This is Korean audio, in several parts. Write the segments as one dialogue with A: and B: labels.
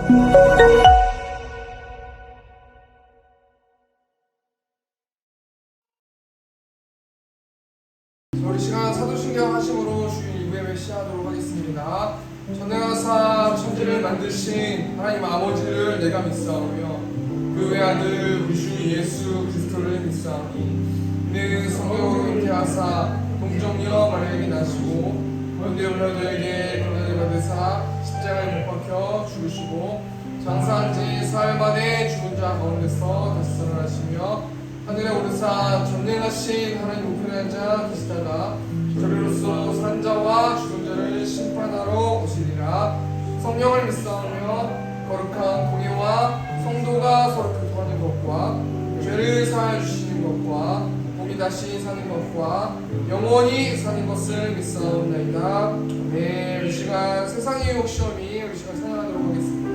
A: 우리 시간 사도신경 하심으로 주일 2부에 시작하도록 하겠습니다. 전능하사 천지를 만드신 하나님 아버지를 내가 믿사오며 그 외아들 우리 주 예수 그리스도를 믿사오니 이는 성령으로 잉태하사 동정녀 마리아에게 나시고 본데 올라들에게 고난을 받으사 십자가에 못 박혀 죽으시고 장사한 지 사흘 만에 죽은 자 가운데서 다시 살아나시며 하늘에 오르사 전능하신 하나님 우편에 앉아 계시다가 저리로서 산 자와 죽은 자를 심판하러 오시리라. 성령을 믿사오며 거룩한 공예와 성도가 서로 교통하는 것과 죄를 사하여 주시는 것과 몸이 다시 사는 것과 영원히 사는 것을 믿사옵나이다. 네, 이 시간 세상의 유혹 시험이 우리 시간 생각하도록 하겠습니다.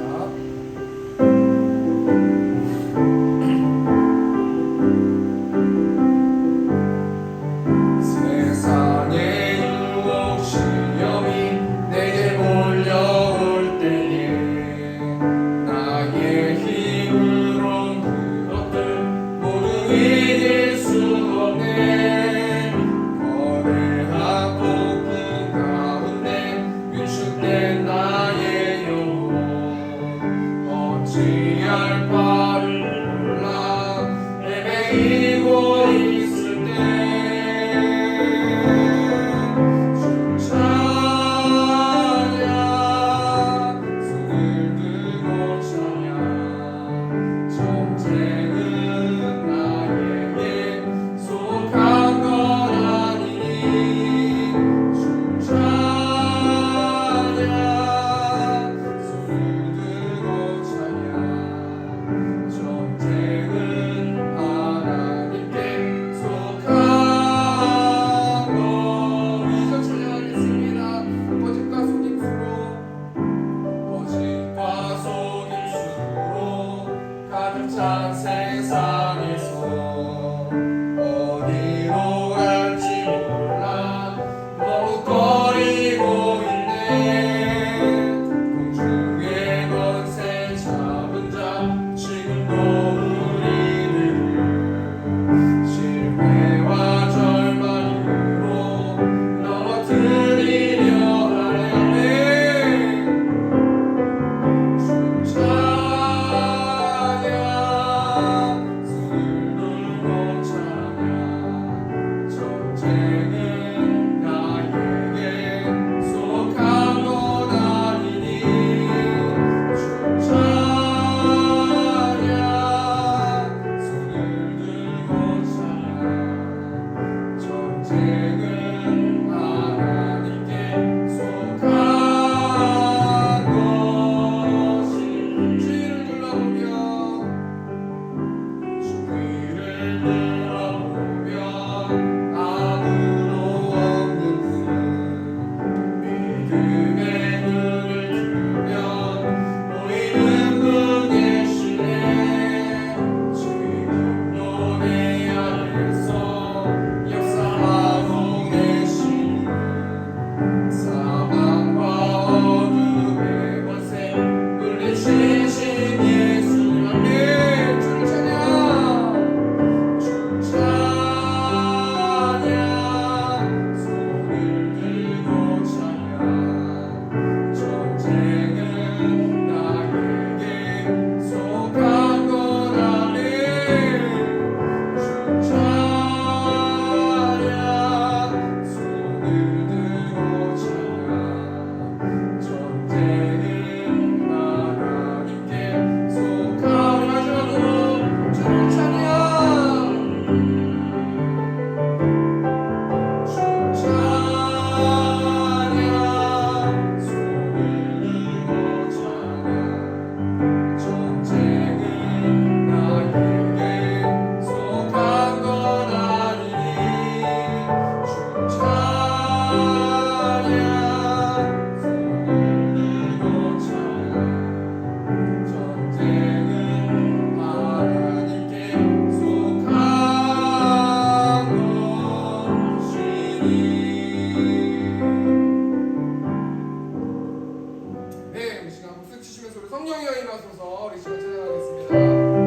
A: 치시면서 우리 성령이 임하소서 우리 시간 찬양하겠습니다.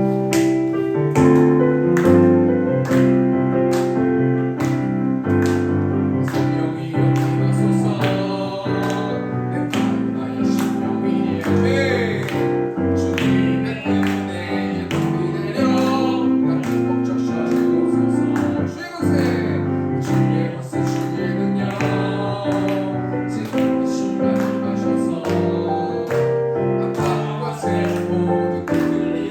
A: 모두 들리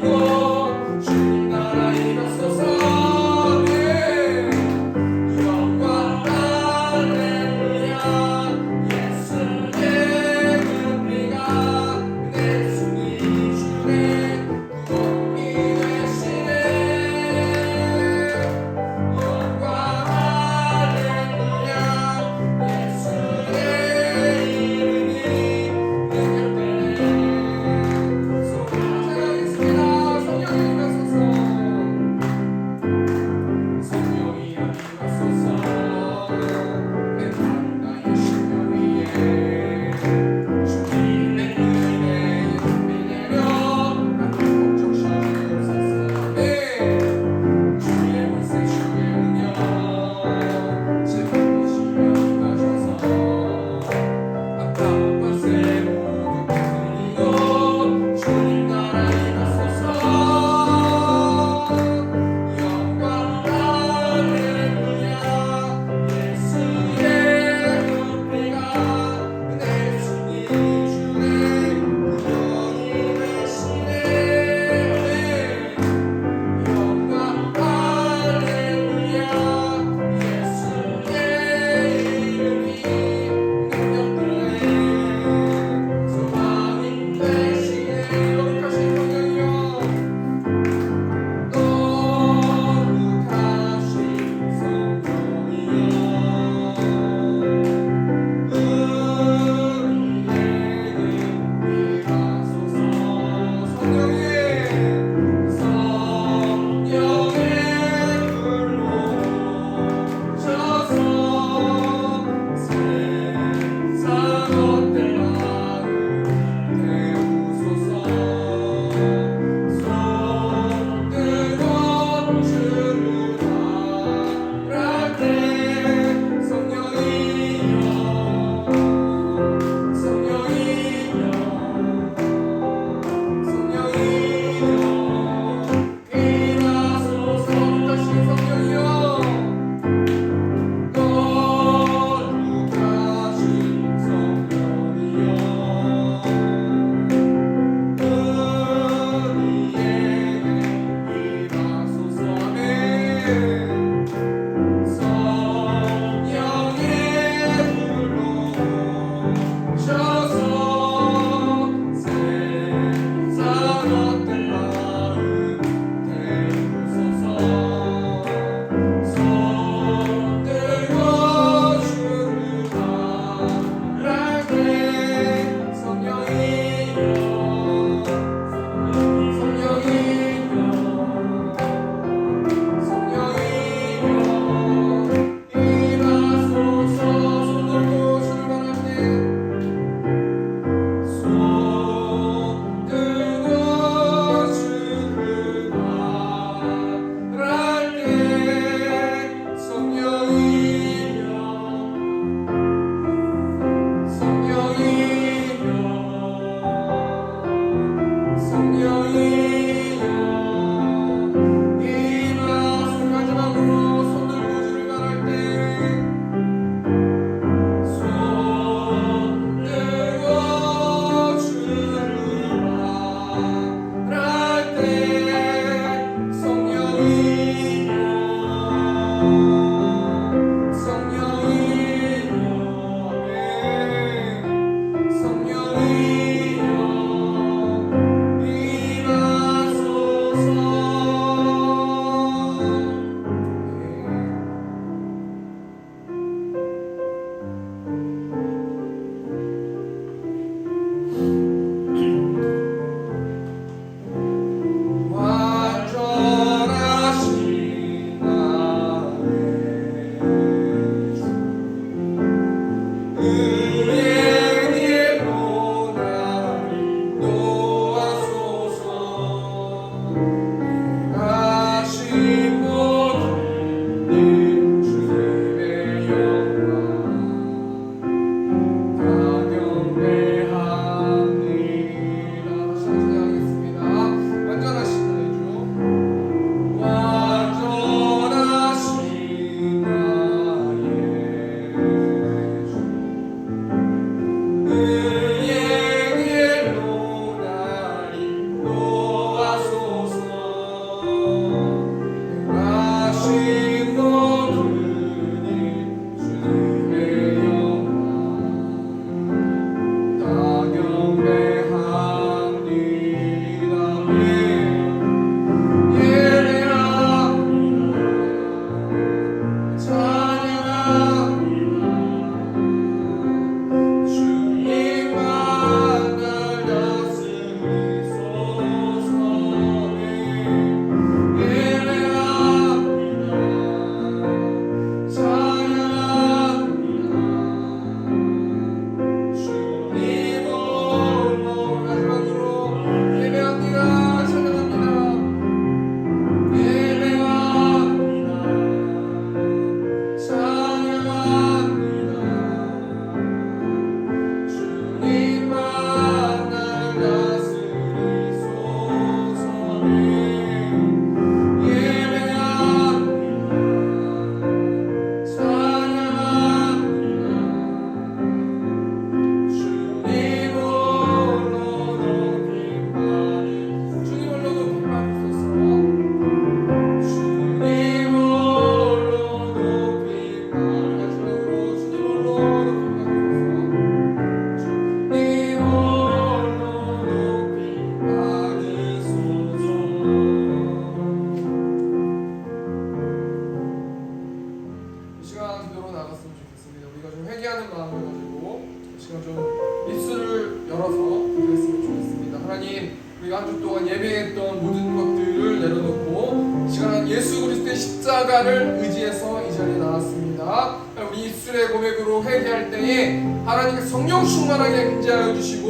A: 그랬으면 좋겠습니다. 하나님, 우리가 한 주 동안 예배했던 모든 것들을 내려놓고 시간은 예수 그리스도의 십자가를 의지해서 이 자리에 나왔습니다. 우리 입술의 고백으로 회개할 때에 하나님께서 성령 충만하게 임재하여 주시고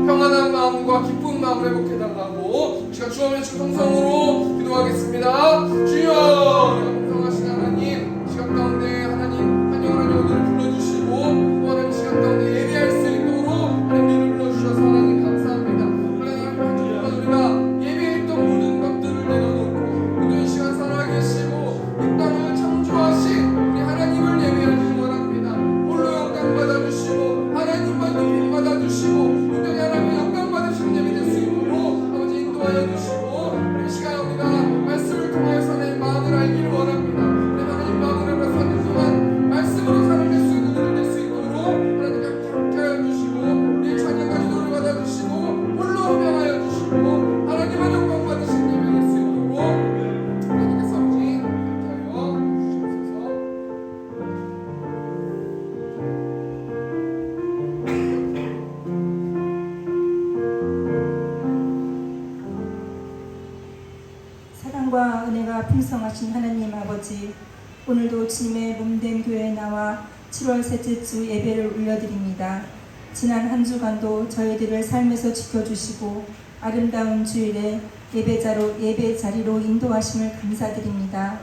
A: 평안한 마음과 기쁜 마음을 회복해달라고 시간 주어면 충성으로 기도하겠습니다. 주여, 풍성하신 하나님, 시간 가운데 하나님 한 영혼 한 영혼을 불러주시고 또 하나님 시간 가운데 예배할 수 있도록 하나님 불러주셔서 하나님 감사합니다. 하나님 한 주 동안 우리가 예배했던 모든 것들을 내려놓고 모든 시간 살아계시고 이 땅을 창조하신 우리 하나님을 예배하기를 원합니다. 홀로 영광 받아주시고 하나님만 높임 받아주시고 온전히 하나님의 영광 받으시는 예배 될 수 있도록 아버지 인도하여 주시고 이 시간 우리가 말씀을 통하여서 하나님 마음을 알기를 원합니다. 하나님 마음을 알아서 하는 동안 말씀으로 살아낼 수 있는 은혜를 낼 수 있도록 하나님 함께 하여 주시고 우리의 찬양과 기도를 받아주시고 홀로 음양하여 주시고 하나님만 영광 받으시는 예배 될 수 있도록 하나님께서 아버지 함께 하여 주시옵소서.
B: 사랑과 은혜가 풍성하신 하나님 아버지, 오늘도 주님의 몸된 교회에 나와 7월 셋째 주 예배를 올려드립니다. 지난 한 주간도 저희들을 삶에서 지켜주시고 아름다운 주일에 예배 자리로 인도하심을 감사드립니다.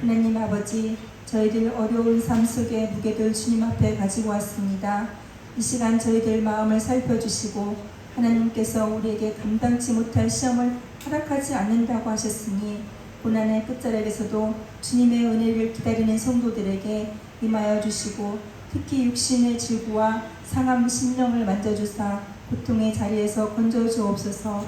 B: 하나님 아버지, 저희들 어려운 삶 속의 무게들 주님 앞에 가지고 왔습니다. 이 시간 저희들 마음을 살펴주시고 하나님께서 우리에게 감당치 못할 시험을 허락하지 않는다고 하셨으니 고난의 끝자락에서도 주님의 은혜를 기다리는 성도들에게 임하여 주시고 특히 육신의 질구와 상함 심령을 만져주사 고통의 자리에서 건져 주옵소서.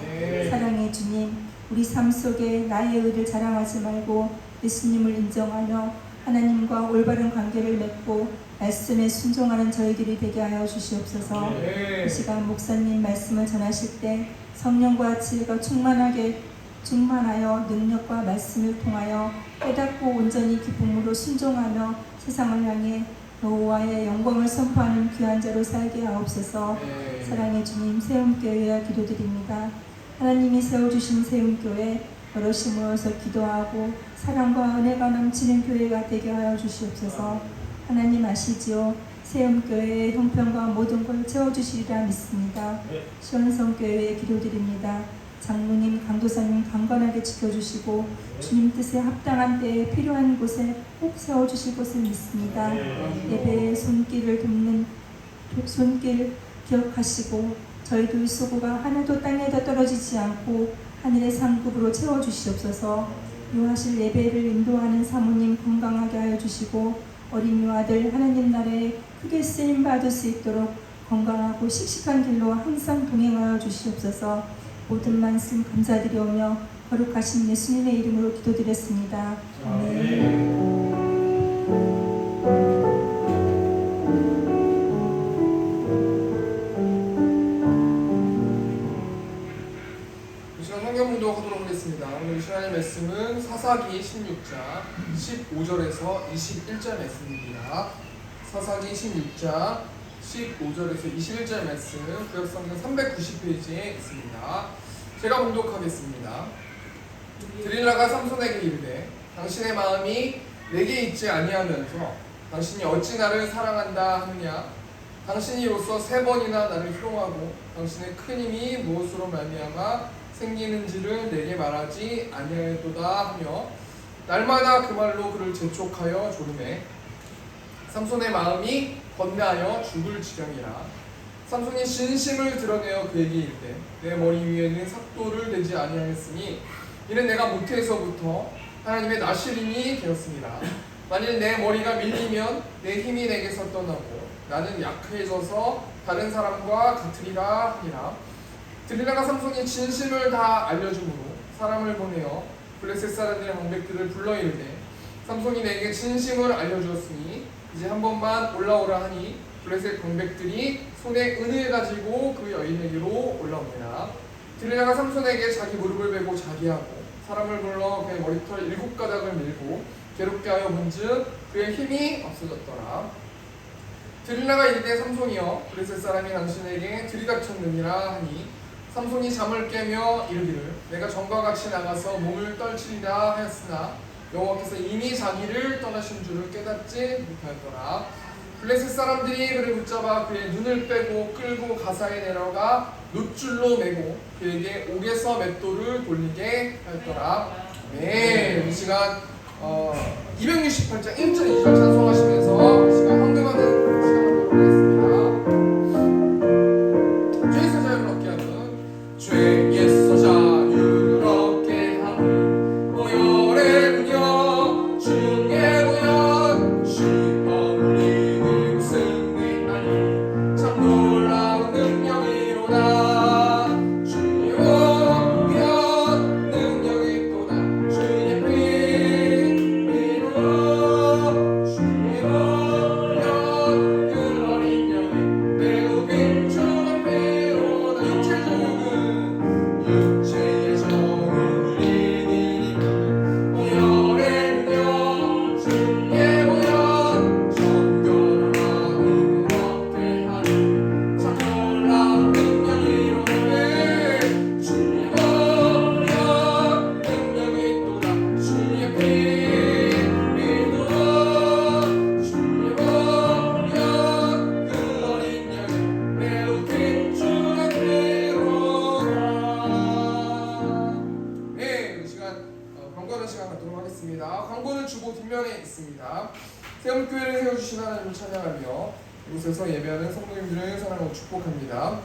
B: 사랑의 주님, 우리 삶 속에 나의 의를 자랑하지 말고 예수님을 인정하며 하나님과 올바른 관계를 맺고 말씀에 순종하는 저희들이 되게 하여 주시옵소서. 이 시간 목사님 말씀을 전하실 때 성령과 지혜가 충만하여 능력과 말씀을 통하여 깨닫고 온전히 기쁨으로 순종하며 세상을 향해 여호와의 영광을 선포하는 귀한 자로 살게 하옵소서. 사랑의 주님, 세움교회와 기도드립니다. 하나님이 세워주신 세움교회 여럿이 모여서 기도하고 사랑과 은혜가 넘치는 교회가 되게 하여 주시옵소서. 하나님 아시지요? 세움교회의 형편과 모든 걸 채워주시리라 믿습니다. 시원성교회에 기도드립니다. 장로님, 강도사님 강건하게 지켜주시고 주님 뜻에 합당한 때에 필요한 곳에 꼭 세워주실 것을 믿습니다. 예배의 손길을 돕는 손길 기억하시고 저희들 수고가 하나도 땅에다 떨어지지 않고 하늘의 상급으로 채워주시옵소서. 요하실 예배를 인도하는 사모님 건강하게 하여 주시고 어린 요아들 하나님 나라에 크게 쓰임 받을 수 있도록 건강하고 씩씩한 길로 항상 동행하여 주시옵소서. 모든 말씀 감사드리오며 거룩하신 예수님의 이름으로 기도드렸습니다. 아멘.
A: 성경문도 하도록 하겠습니다. 오늘 시간의 말씀은 사사기 16장 15절에서 21절 말씀입니다. 사사기 16장 15절에서 21절 말씀 구약성경 390페이지에 있습니다. 제가 봉독하겠습니다. 드릴라가 삼손에게 이르되 당신의 마음이 내게 있지 아니하면서 당신이 어찌 나를 사랑한다 하느냐? 당신이 이로써 3번이나 나를 희롱하고 당신의 큰 힘이 무엇으로 말미암아 생기는지를 내게 말하지 아니하였도다 하며 날마다 그 말로 그를 재촉하여 조르매 삼손의 마음이 건대하여 죽을 지경이라. 삼손이 진심을 드러내어 그에게 이르되 내 머리 위에는 삭도를 대지 아니하였으니 이는 내가 모태에서부터 하나님의 나시림이 되었습니다. 만일 내 머리가 밀리면 내 힘이 내게서 떠나고 나는 약해져서 다른 사람과 같으리라 하니라. 드릴라가 삼손이 진심을 다 알려주므로 사람을 보내어 블레셋 사람들의 방백들을 불러 이르되 삼손이 내게 진심을 알려주었으니 이제 한 번만 올라오라 하니 블레셋 방백들이 손에 은을 가지고 그 여인에게로 올라오니라. 드릴라가 삼손에게 자기 무릎을 베고 자기 하고 사람을 불러 그의 머리털 7가닥을 밀고 괴롭게 하여 본즉 그의 힘이 없어졌더라. 드릴라가 이르되 삼손이여 블레셋 사람이 당신에게 들이닥쳤느니라 하니 삼손이 잠을 깨며 이르기를 내가 전과 같이 나가서 몸을 떨치리라 하였으나 여호와께서 이미 자기를 떠나신 줄을 깨닫지 못하였더라. 블레셋 사람들이 그를 붙잡아 그의 눈을 빼고 끌고 가사에 내려가 놋줄로 매고 그에게 옥에서 맷돌을 돌리게 하였더라. 네, 이 시간 268장 1절 2절 찬송하시면서 이 시간 헌금하는 시간을 갖도록 하겠습니다. 죄에서 자유를 얻게 하는 죄에서 자유를 얻게 하는 모열의 문여 주의 보혈 시험리는 승리하니 참 놀라운 능력이로다. 주의 보혈 능력이 또다. 주의 피로 주의 보혈 그 어린 영이 매우 빈중한 피로다. 육체의 정을 이기니까 보혈의 능력 주의 보혈 정결한 마음을 얻게 하니 참 놀라운 능력이로네. 주의 보혈 능력이 또다. 주의 피로 주의 보혈 그 어린 영이 매우 빈중한 피로다. 네, 이 시간 광고하는 시간 갖도록 하겠습니다. 광고는 주보 뒷면에 있습니다. 세움교회를 세워주신 하나님을 찬양하며 이곳에서 예배하는 성도님들을 사랑하고 축복합니다.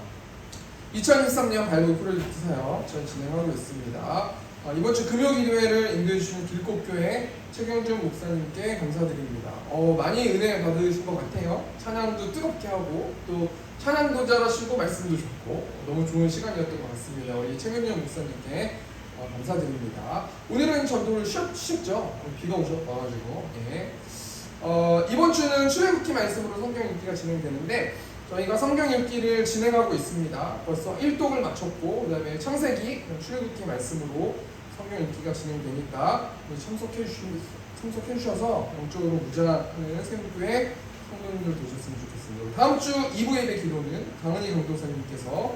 A: 2023년 발굴 프로젝트 사역 전 진행하고 있습니다. 이번 주 금요기도회를 인도해주시는 길꽃교회 최경준 목사님께 감사드립니다. 많이 은혜 받으신 것 같아요. 찬양도 뜨겁게 하고 또 찬양도 잘하시고 말씀도 좋고 너무 좋은 시간이었던 것 같습니다. 우리 최경준 목사님께 감사드립니다. 오늘은 전도를 쉽죠? 비가 와가지고. 예. 이번 주는 출애굽기 말씀으로 성경 읽기가 진행되는데 저희가 성경 읽기를 진행하고 있습니다. 벌써 1독을 마쳤고 그 다음에 창세기 출애굽기 말씀으로 성경 읽기가 진행되니까 참석해 주셔서 영적으로 무장하는 세움교회 성도님들 되셨으면 좋겠습니다. 다음 주 2부 예배 기도는 강은희 강도사님께서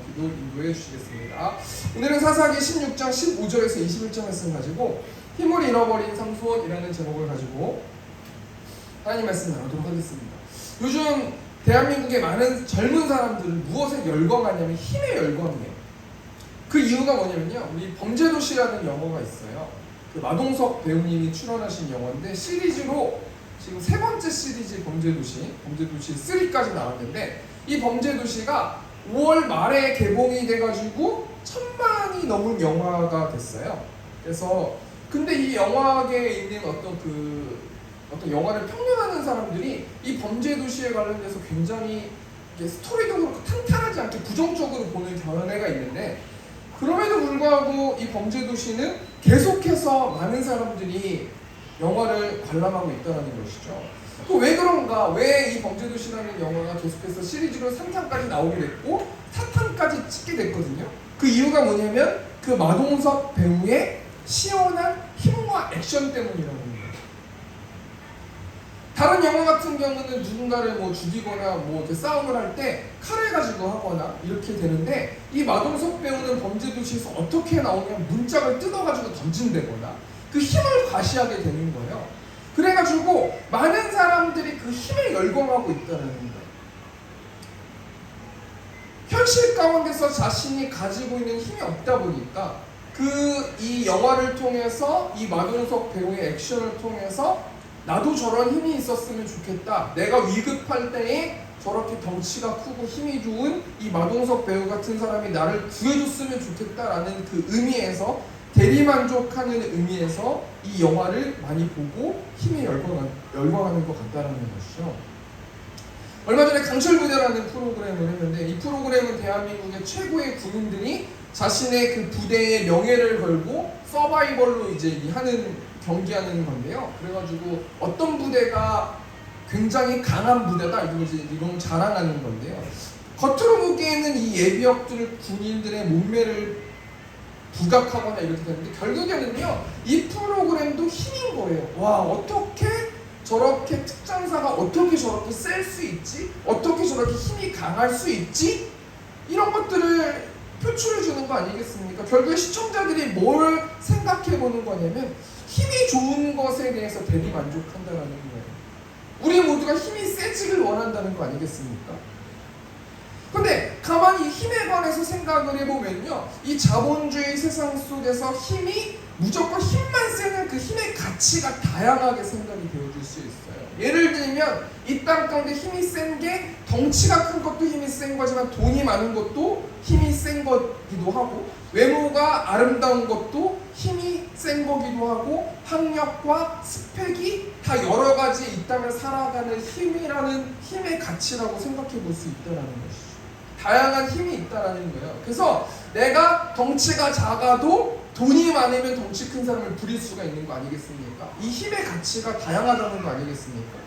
A: 기도 인도해 주시겠습니다. 오늘은 사사기 16장 15절에서 21절 말씀 가지고 힘을 잃어버린 삼손이라는 제목을 가지고 하나님 말씀 나누도록 하겠습니다. 요즘 대한민국의 많은 젊은 사람들은 무엇에 열광하냐면 힘에 열광해요. 그 이유가 뭐냐면요, 우리 범죄도시라는 영화가 있어요. 그 마동석 배우님이 출연하신 영화인데 시리즈로 지금 3번째 시리즈 범죄도시 3까지 나왔는데 이 범죄도시가 5월 말에 개봉이 돼가지고 1000만이 넘은 영화가 됐어요. 그래서 근데 이 영화계에 있는 어떤 영화를 평론하는 사람들이 이 범죄도시에 관련돼서 굉장히 스토리도 그렇고 탄탄하지 않게 부정적으로 보는 견해가 있는데 그럼에도 불구하고 이 범죄도시는 계속해서 많은 사람들이 영화를 관람하고 있다는 것이죠. 왜 그런가? 왜 이 범죄도시라는 영화가 계속해서 시리즈로 3탄까지 나오게 됐고 4탄까지 찍게 됐거든요. 그 이유가 뭐냐면 그 마동석 배우의 시원한 힘과 액션 때문이라는 거예요. 다른 영화 같은 경우는 누군가를 죽이거나 이렇게 싸움을 할 때 칼을 가지고 하거나 이렇게 되는데 이 마동석 배우는 범죄도시에서 어떻게 나오냐면 문짝을 뜯어가지고 던진다거나 그 힘을 과시하게 되는 거예요. 그래가지고 많은 사람들이 그 힘에 열광하고 있다는 거예요. 현실 가운데서 자신이 가지고 있는 힘이 없다 보니까 이 영화를 통해서 이 마동석 배우의 액션을 통해서 나도 저런 힘이 있었으면 좋겠다. 내가 위급할 때에 저렇게 덩치가 크고 힘이 좋은 이 마동석 배우 같은 사람이 나를 구해줬으면 좋겠다라는 그 의미에서 대리만족하는 의미에서 이 영화를 많이 보고 힘에 열광하는 것 같다는 것이죠. 얼마 전에 강철부대라는 프로그램을 했는데 이 프로그램은 대한민국의 최고의 군인들이 자신의 그 부대의 명예를 걸고 서바이벌로 이제 경기하는 건데요. 그래가지고 어떤 부대가 굉장히 강한 부대다 이런 자랑하는 건데요. 겉으로 보기에는 이 예비역들 군인들의 몸매를 부각하거나 이렇게 되는데 결국에는요 이 프로그램도 힘인 거예요. 와, 어떻게 저렇게 특전사가 어떻게 저렇게 셀 수 있지? 어떻게 저렇게 힘이 강할 수 있지? 이런 것들을 표출해 주는 거 아니겠습니까? 결국에 시청자들이 뭘 생각해 보는 거냐면 힘이 좋은 것에 대해서 대리 만족한다는 거예요. 우리 모두가 힘이 세지길 원한다는 거 아니겠습니까? 근데 가만히 힘에 관해서 생각을 해보면요, 이 자본주의 세상 속에서 힘이 무조건 힘만 세는 그 힘의 가치가 다양하게 생각이 되어질 수 있어요. 예를 들면 이 땅 가운데 힘이 센 게 덩치가 큰 것도 힘이 센 거지만 돈이 많은 것도 힘이 센 거기도 하고, 외모가 아름다운 것도 힘이 센 거기도 하고, 학력과 스펙이 다 여러 가지 이 땅을 살아가는 힘이라는 힘의 가치라고 생각해 볼 수 있다는 것이죠. 다양한 힘이 있다는 거예요. 그래서 내가 덩치가 작아도 돈이 많으면 덩치 큰 사람을 부릴 수가 있는 거 아니겠습니까? 이 힘의 가치가 다양하다는 거 아니겠습니까?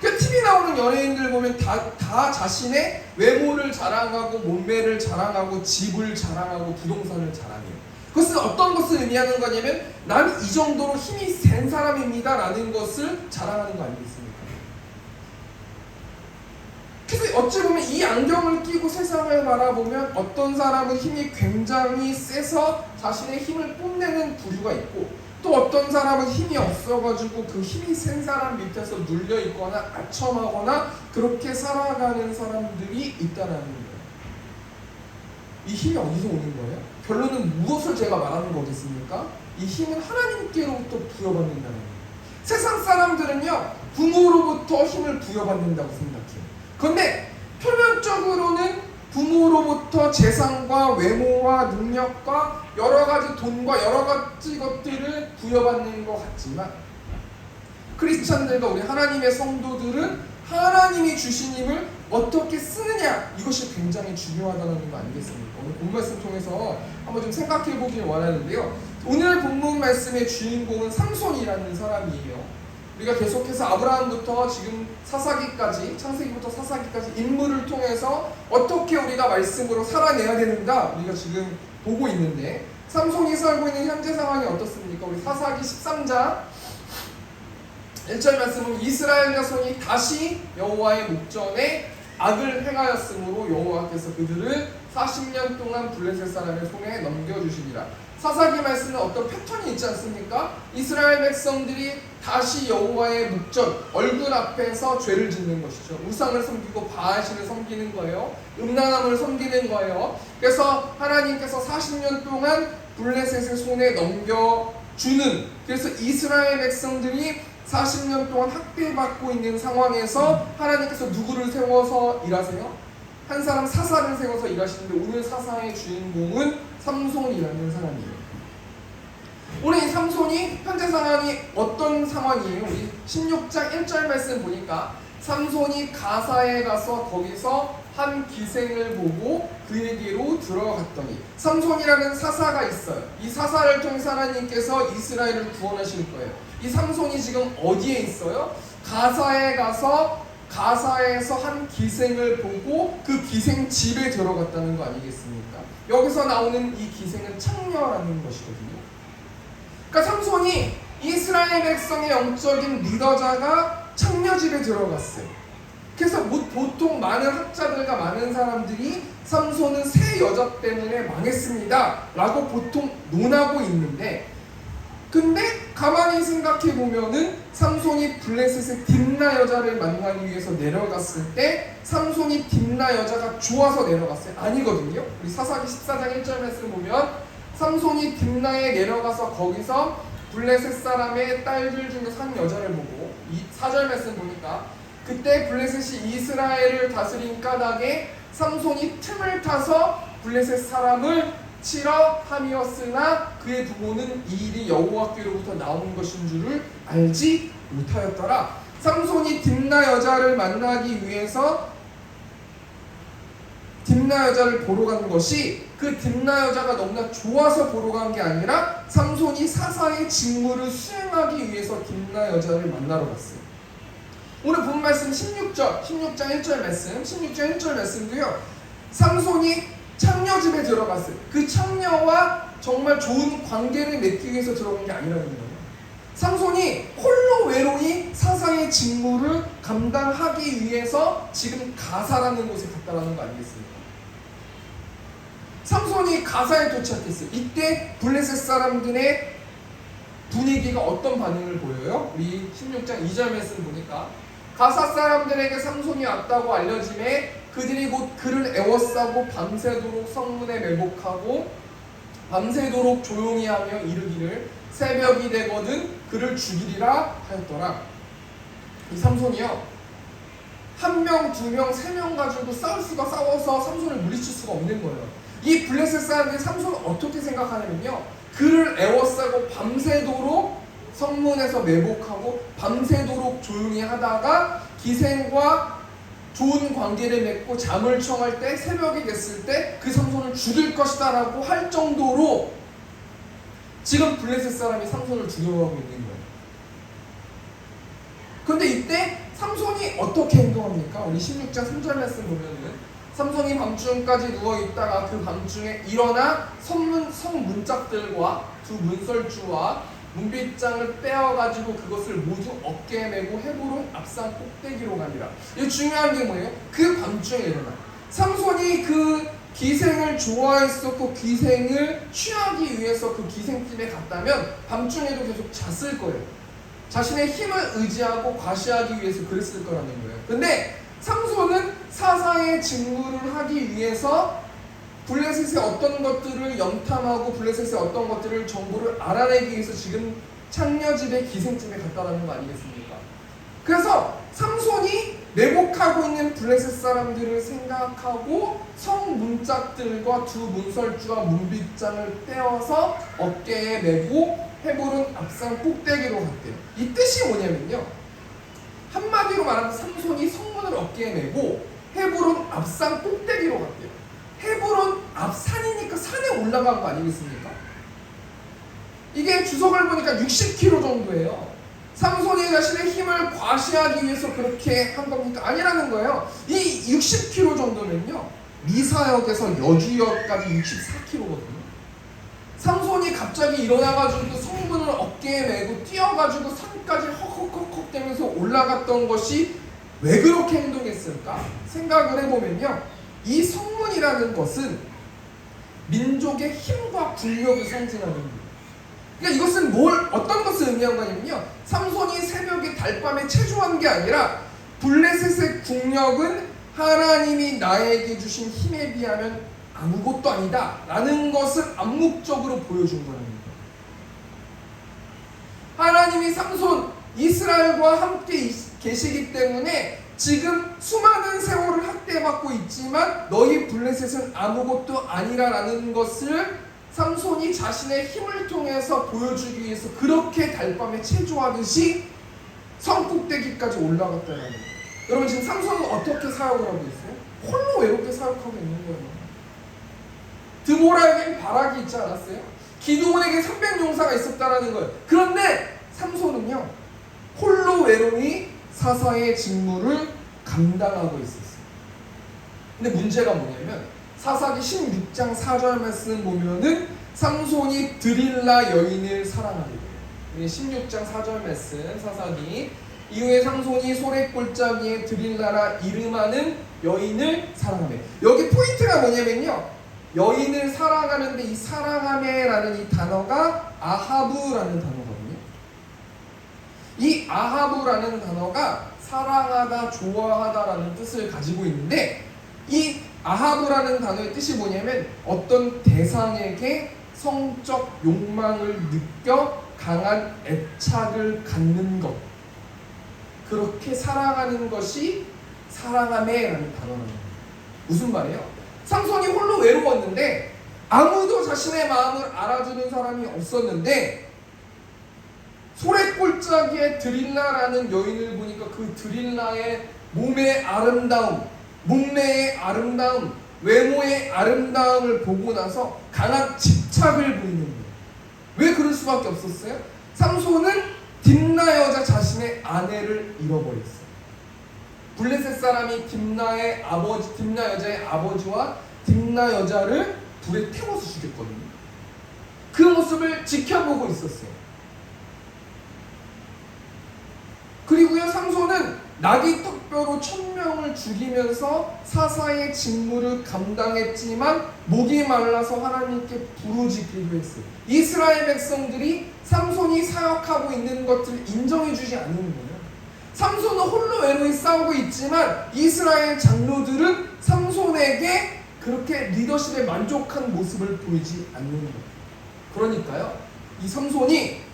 A: 그 TV 나오는 연예인들 보면 다 자신의 외모를 자랑하고 몸매를 자랑하고 집을 자랑하고 부동산을 자랑해요. 그것은 어떤 것을 의미하는 거냐면 난 이 정도로 힘이 센 사람입니다 라는 것을 자랑하는 거 아니겠습니까? 그래서 어찌 보면 이 안경을 끼고 세상을 바라보면 어떤 사람은 힘이 굉장히 세서 자신의 힘을 뽐내는 부류가 있고, 또 어떤 사람은 힘이 없어가지고 그 힘이 센 사람 밑에서 눌려있거나 아첨하거나 그렇게 살아가는 사람들이 있다는 거예요. 이 힘이 어디서 오는 거예요? 결론은 무엇을 제가 말하는 거겠습니까? 이 힘은 하나님께로부터 부여받는다는 거예요. 세상 사람들은요, 부모로부터 힘을 부여받는다고 생각해요. 그런데 표면적으로는 부모로부터 재산과 외모와 능력과 여러 가지 돈과 여러 가지 것들을 부여받는 것 같지만, 크리스찬들과 우리 하나님의 성도들은 하나님이 주신 힘을 어떻게 쓰느냐, 이것이 굉장히 중요하다는 거 아니겠습니까? 오늘 본 말씀 통해서 한번 좀 생각해 보길 원하는데요, 오늘 본문 말씀의 주인공은 삼손이라는 사람이에요. 우리가 계속해서 아브라함부터 지금 사사기까지, 창세기부터 사사기까지 인물을 통해서 어떻게 우리가 말씀으로 살아내야 되는가 우리가 지금 보고 있는데, 삼손이 살고 있는 현재 상황이 어떻습니까? 우리 사사기 13장 1절 말씀은 이스라엘 자손이 다시 여호와의 목전에 악을 행하였으므로 여호와께서 그들을 40년 동안 블레셋 사람의 손에 넘겨주시니라. 사사기 말씀은 어떤 패턴이 있지 않습니까? 이스라엘 백성들이 다시 여호와의 목전, 얼굴 앞에서 죄를 짓는 것이죠. 우상을 섬기고 바알신을 섬기는 거예요. 음란함을 섬기는 거예요. 그래서 하나님께서 40년 동안 블레셋의 손에 넘겨주는, 그래서 이스라엘 백성들이 40년 동안 학대받고 있는 상황에서 하나님께서 누구를 세워서 일하세요? 한 사람 사사를 세워서 일하시는데, 오늘 사사의 주인공은 삼손이라는 사람이에요. 오늘 이 삼손이 현재 상황이 어떤 상황이에요? 우리 16장 1절 말씀 보니까 삼손이 가사에 가서 거기서 한 기생을 보고 그에게로 들어갔더니, 삼손이라는 사사가 있어요. 이 사사를 통해서 하나님께서 이스라엘을 구원하실 거예요. 이 삼손이 지금 어디에 있어요? 가사에 가서 가사에서 한 기생을 보고 그 기생 집에 들어갔다는 거 아니겠습니까? 여기서 나오는 이 기생은 창녀라는 것이거든요. 그러니까 삼손이 이스라엘 백성의 영적인 리더자가 창녀 집에 들어갔어요. 그래서 보통 많은 학자들과 많은 사람들이 삼손은 새 여자 때문에 망했습니다 라고 보통 논하고 있는데, 근데 가만히 생각해 보면은 삼손이 블레셋의 딥나 여자를 만나기 위해서 내려갔을 때 삼손이 딥나 여자가 좋아서 내려갔어요? 아니거든요. 우리 사사기 14장 1절 말씀 보면 삼손이 딥나에 내려가서 거기서 블레셋 사람의 딸들 중에서 한 여자를 보고, 이 4절 말씀 보니까 그때 블레셋이 이스라엘을 다스린 까닭에 삼손이 틈을 타서 블레셋 사람을 치러 함이었으나 그의 부모는 이 일이 여호와께로부터 나온 것인 줄을 알지 못하였더라. 삼손이 딥나 여자를 만나기 위해서 딥나 여자를 보러 간 것이, 그 딥나 여자가 너무나 좋아서 보러 간 게 아니라 삼손이 사사의 직무를 수행하기 위해서 딥나 여자를 만나러 갔어요. 오늘 본 말씀 16장 1절 말씀, 16장 1절 말씀도요, 삼손이 창녀 집에 들어갔어요. 그 창녀와 정말 좋은 관계를 맺기 위해서 들어간 게 아니라는 거예요. 삼손이 홀로 외로이 사사의 직무를 감당하기 위해서 지금 가사라는 곳에 갔다라는 거 아니겠습니까? 삼손이 가사에 도착했어요. 이때 블레셋 사람들의 분위기가 어떤 반응을 보여요? 우리 16장 2절 말씀 보니까 가사 사람들에게 삼손이 왔다고 알려짐에 그들이 곧 그를 애워싸고 밤새도록 성문에 매복하고 밤새도록 조용히 하며 이르기를 새벽이 되거든 그를 죽이리라 하였더라. 이 삼손이요, 1명, 2명, 3명 가지고 싸워서 삼손을 물리칠 수가 없는 거예요. 이 블레셋 사람들이 삼손을 어떻게 생각하냐면요, 그를 애워싸고 밤새도록 성문에서 매복하고 밤새도록 조용히 하다가 기생과 좋은 관계를 맺고 잠을 청할 때 새벽이 됐을 때 그 삼손을 죽일 것이다 라고 할 정도로 지금 블레셋 사람이 삼손을 죽여가고 있는 거예요. 그런데 이때 삼손이 어떻게 행동합니까? 우리 16장 3절 말씀 보면은 삼손이 밤중까지 누워있다가 그 밤중에 일어나 성문짝들과 두 문설주와 문빗장을 떼어가지고 그것을 모두 어깨에 메고 헤브론 앞산 꼭대기로 가니라. 이 중요한 게 뭐예요? 그 밤중에 일어나 삼손이 그 기생을 좋아했었고 기생을 취하기 위해서 그 기생집에 갔다면 밤중에도 계속 잤을 거예요. 자신의 힘을 의지하고 과시하기 위해서 그랬을 거라는 거예요. 근데 삼손은 사사의 직무를 하기 위해서 블레셋의 어떤 것들을 염탐하고 블레셋의 어떤 것들을 정보를 알아내기 위해서 지금 창녀집에 기생집에 갔다라는 거 아니겠습니까? 그래서 삼손이 매복하고 있는 블레셋 사람들을 생각하고 성문짝들과 두 문설주와 문빗장을 떼어서 어깨에 메고 헤브론 앞산 꼭대기로 갔대요. 이 뜻이 뭐냐면요, 한마디로 말하면 삼손이 성문을 어깨에 메고 헤브론 앞산 꼭대기로 갔대요. 헤브론 앞산이니까 산에 올라간 거 아니겠습니까? 이게 주석을 보니까 60km 정도예요. 삼손이 자신의 힘을 과시하기 위해서 그렇게 한 겁니까? 아니라는 거예요. 이 60km 정도면요, 미사역에서 여주역까지 64km거든요. 삼손이 갑자기 일어나가지고 성문을 어깨에 메고 뛰어가지고 산까지 헉헉헉헉 대면서 올라갔던 것이 왜 그렇게 행동했을까? 생각을 해보면요, 이 성문이라는 것은 민족의 힘과 국력을 상징하는 거예요. 그러니까 이것은 어떤 것을 의미한 거냐면요, 삼손이 새벽에 달밤에 체조한 게 아니라 블레셋의 국력은 하나님이 나에게 주신 힘에 비하면 아무것도 아니다 라는 것을 암묵적으로 보여준 거라는 거예요. 하나님이 삼손, 이스라엘과 함께 계시기 때문에 지금 수많은 세월을 학대받고 있지만 너희 블레셋은 아무것도 아니라라는 것을 삼손이 자신의 힘을 통해서 보여주기 위해서 그렇게 달밤에 체조하듯이 성꼭대기까지 올라갔다는 거예요. 여러분, 지금 삼손은 어떻게 사역을 하고 있어요? 홀로 외롭게 사역하고 있는 거예요. 드보라에겐 바락이 있지 않았어요? 기드온에게 300용사가 있었다라는 거예요. 그런데 삼손은요, 홀로 외로이 사사의 직무를 감당하고 있었어요. 근데 문제가 뭐냐면 사사기 16장 4절 말씀 보면은 삼손이 드릴라 여인을 사랑하게 돼요. 16장 4절 말씀, 사사기 이후에 삼손이 소래골짜기 위에 드릴라라 이름하는 여인을 사랑하며, 여기 포인트가 뭐냐면요, 여인을 사랑하는데 이 사랑하며라는 이 단어가 아하브라는 단어거든요. 이 아하브라는 단어가 사랑하다, 좋아하다라는 뜻을 가지고 있는데, 이 아하브라는 단어의 뜻이 뭐냐면 어떤 대상에게 성적 욕망을 느껴 강한 애착을 갖는 것, 그렇게 사랑하는 것이 사랑하며라는 단어라는 거예요. 무슨 말이에요? 삼손이 홀로 외로웠는데 아무도 자신의 마음을 알아주는 사람이 없었는데 소래골짜기에 드릴라라는 여인을 보니까 그 드릴라의 몸의 아름다움, 몸매의 아름다움, 외모의 아름다움을 보고 나서 강한 집착을 보이는 거예요. 왜 그럴 수밖에 없었어요? 삼손은 딥나 여자 자신의 아내를 잃어버렸어요. 블레셋 사람이 딥나 여자의 아버지와 딥나 여자를 불에 태워서 죽였거든요. 그 모습을 지켜보고 있었어요. 그리고요, 삼손은 나귀 턱뼈로 1000명을 죽이면서 사사의 직무를 감당했지만 목이 말라서 하나님께 부르짖기도 했어요. 이스라엘 백성들이 삼손이 사역하고 있는 것들을 인정해주지 않는 거예요. 삼손은 홀로 외로이 싸우고 있지만 이스라엘 장로들은 삼손에게 그렇게 리더십에 만족한 모습을 보이지 않는 거예요. 그러니까요, 이 삼손이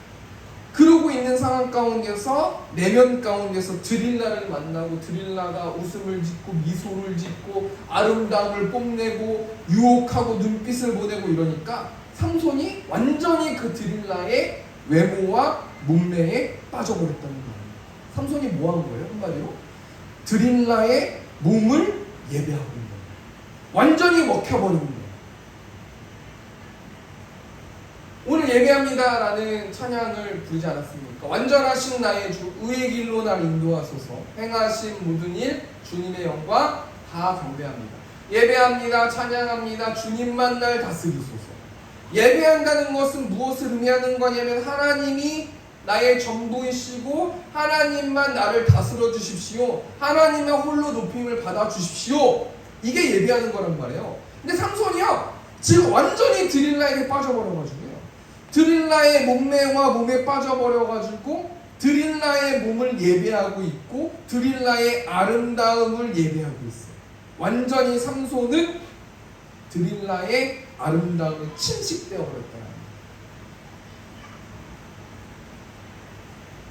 A: 그러고 있는 상황 가운데서 내면 가운데서 드릴라를 만나고 드릴라가 웃음을 짓고 미소를 짓고 아름다움을 뽐내고 유혹하고 눈빛을 보내고 이러니까 삼손이 완전히 그 드릴라의 외모와 몸매에 빠져버렸다는 거예요. 삼손이 뭐 한 거예요? 한마디로 드릴라의 몸을 예배하고 있는 거예요. 완전히 먹혀버린 거예요. 오늘 예배합니다 라는 찬양을 부르지 않았습니까? 완전하신 나의 주 의의 길로 날 인도하소서. 행하신 모든 일 주님의 영광 다 경배합니다. 예배합니다, 찬양합니다, 주님만 날 다스리소서. 예배한다는 것은 무엇을 의미하는 거냐면 하나님이 나의 전부이시고 하나님만 나를 다스려 주십시오. 하나님의 홀로 높임을 받아 주십시오. 이게 예배하는 거란 말이에요. 근데 삼손이요, 지금 완전히 드릴라에게 빠져버려가지고요, 드릴라의 몸매와 몸에 빠져버려가지고 드릴라의 몸을 예배하고 있고 드릴라의 아름다움을 예배하고 있어요. 완전히 삼손은 드릴라의 아름다움에 침식되어 버렸다.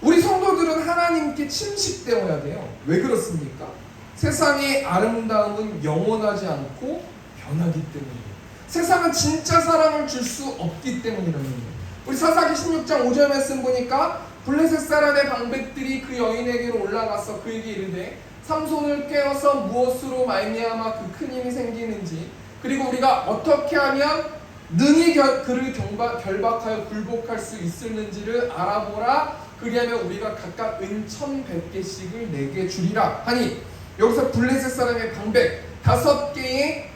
A: 우리 성도들은 하나님께 침식되어야 돼요. 왜 그렇습니까? 세상의 아름다움은 영원하지 않고 변하기 때문이에요. 세상은 진짜 사랑을 줄 수 없기 때문이라는 거예요. 우리 사사기 16장 5절 말씀 보니까 블레셋 사람의 방백들이 그 여인에게로 올라가서 그에게 이르되 삼손을 깨어서 무엇으로 말미암아 그 큰 힘이 생기는지, 그리고 우리가 어떻게 하면 능히 그를 결박하여 굴복할 수 있을는지를 알아보라. 그리하면 우리가 각각 은 1100개씩을 내게 주리라 하니, 여기서 블레셋 사람의 방백 5개의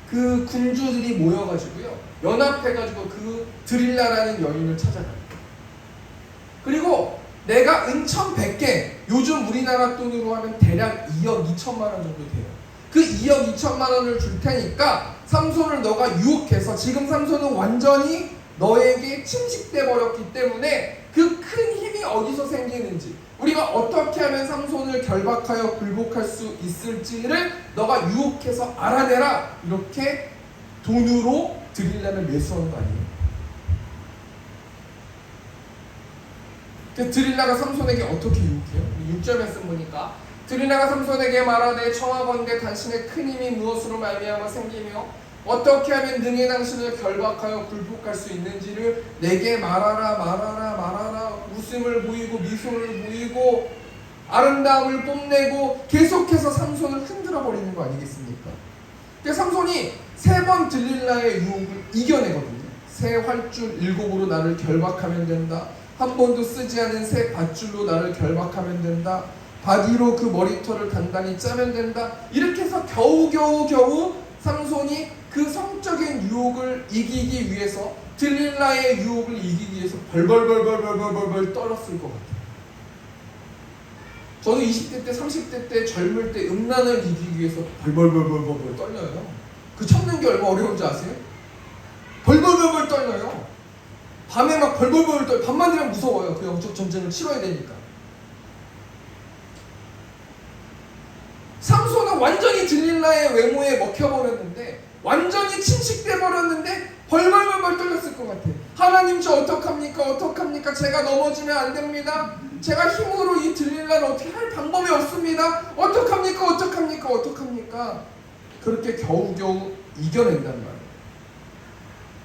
A: 그 군주들이 모여가지고요, 연합해가지고 그 드릴라라는 여인을 찾아가요. 그리고 내가 은 1100개, 요즘 우리나라 돈으로 하면 대략 2억 2천만 원 정도 돼요. 그 2억 2천만 원을 줄 테니까 삼손을 너가 유혹해서, 지금 삼손은 완전히 너에게 침식돼 버렸기 때문에 그 큰 힘이 어디서 생기는지, 우리가 어떻게 하면 삼손을 결박하여 굴복할 수 있을지를 너가 유혹해서 알아내라. 이렇게 돈으로 드릴라를 매수한 거 아니에요? 그 드릴라가 삼손에게 어떻게 유혹해요? 6절 말씀 보니까 드릴라가 삼손에게 말하되 청하건대 당신의 큰 힘이 무엇으로 말미암아 생기며 어떻게 하면 능히 당신을 결박하여 굴복할 수 있는지를 내게 말하라. 웃음을 보이고 미소를 보이고 아름다움을 뽐내고 계속해서 삼손을 흔들어 버리는 거 아니겠습니까? 그래서 삼손이 3번 드릴라의 유혹을 이겨내거든요. 새 활줄 7으로 나를 결박하면 된다. 한 번도 쓰지 않은 새 밧줄로 나를 결박하면 된다. 바디로 그 머리털을 단단히 짜면 된다. 이렇게 해서 겨우 삼손이 그 성적인 유혹을 이기기 위해서, 드릴라의 유혹을 이기기 위해서 벌벌 떨었을 것 같아요. 저도 20대 때 30대 때 젊을 때 음란을 이기기 위해서 벌벌 떨려요. 그 참는 게 얼마나 어려운지 아세요? 벌벌 떨려요. 밤에 막 벌벌 떨, 밤만 되면 무서워요. 그 영적 전쟁을 치러야 되니까. 삼손은 완전히 드릴라의 외모에 먹혀버렸는데, 완전히 침식돼 버렸는데 벌벌 떨렸을 것 같아요. 하나님, 저 어떡합니까? 제가 넘어지면 안 됩니다. 제가 힘으로 이 드릴라를 어떻게 할 방법이 없습니다. 어떡합니까? 그렇게 겨우겨우 이겨낸단 말이에요.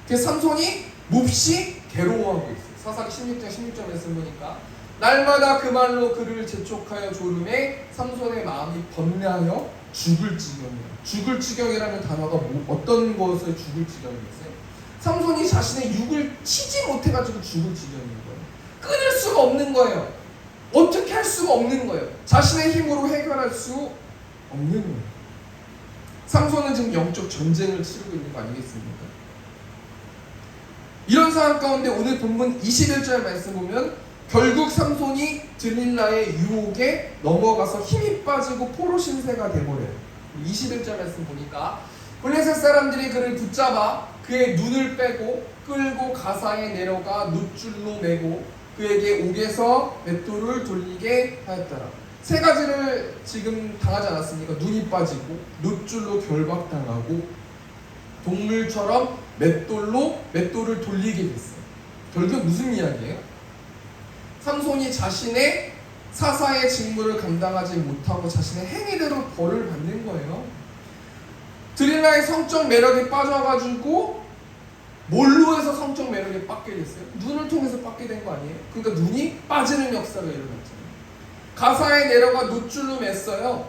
A: 그래서 삼손이 몹시 괴로워하고 있어요. 사사기 16장 16절 말씀 보니까 날마다 그 말로 그를 재촉하여 조름에 삼손의 마음이 번뇌하여 죽을 지경이라. 죽을 지경이라는 단어가 어떤 것을 죽을 지경이겠어요? 삼손이 자신의 육을 치지 못해가지고 죽을 지경인 거예요. 끊을 수가 없는 거예요. 어떻게 할 수가 없는 거예요. 자신의 힘으로 해결할 수 없는 거예요. 삼손은 지금 영적 전쟁을 치르고 있는 거 아니겠습니까? 이런 상황 가운데 오늘 본문 21절 말씀 보면 결국 삼손이 드릴라의 유혹에 넘어가서 힘이 빠지고 포로 신세가 돼버려요. 21절 말씀 보니까 블레셋 사람들이 그를 붙잡아 그의 눈을 빼고 끌고 가사에 내려가 놋줄로 매고 그에게 옥에서 맷돌을 돌리게 하였더라. 세 가지를 지금 당하지 않았습니까? 눈이 빠지고 놋줄로 결박당하고 동물처럼 맷돌을 돌리게 됐어요. 결국 무슨 이야기예요? 삼손이 자신의 사사의 직무를 감당하지 못하고 자신의 행위대로 벌을 받는 거예요. 드릴라의 성적 매력에 빠져가지고 뭘로 해서 성적 매력에 빠게 됐어요? 눈을 통해서 빠게 된 거 아니에요? 그러니까 눈이 빠지는 역사가 일어났잖아요. 가사에 내려가 놋줄로 맸어요.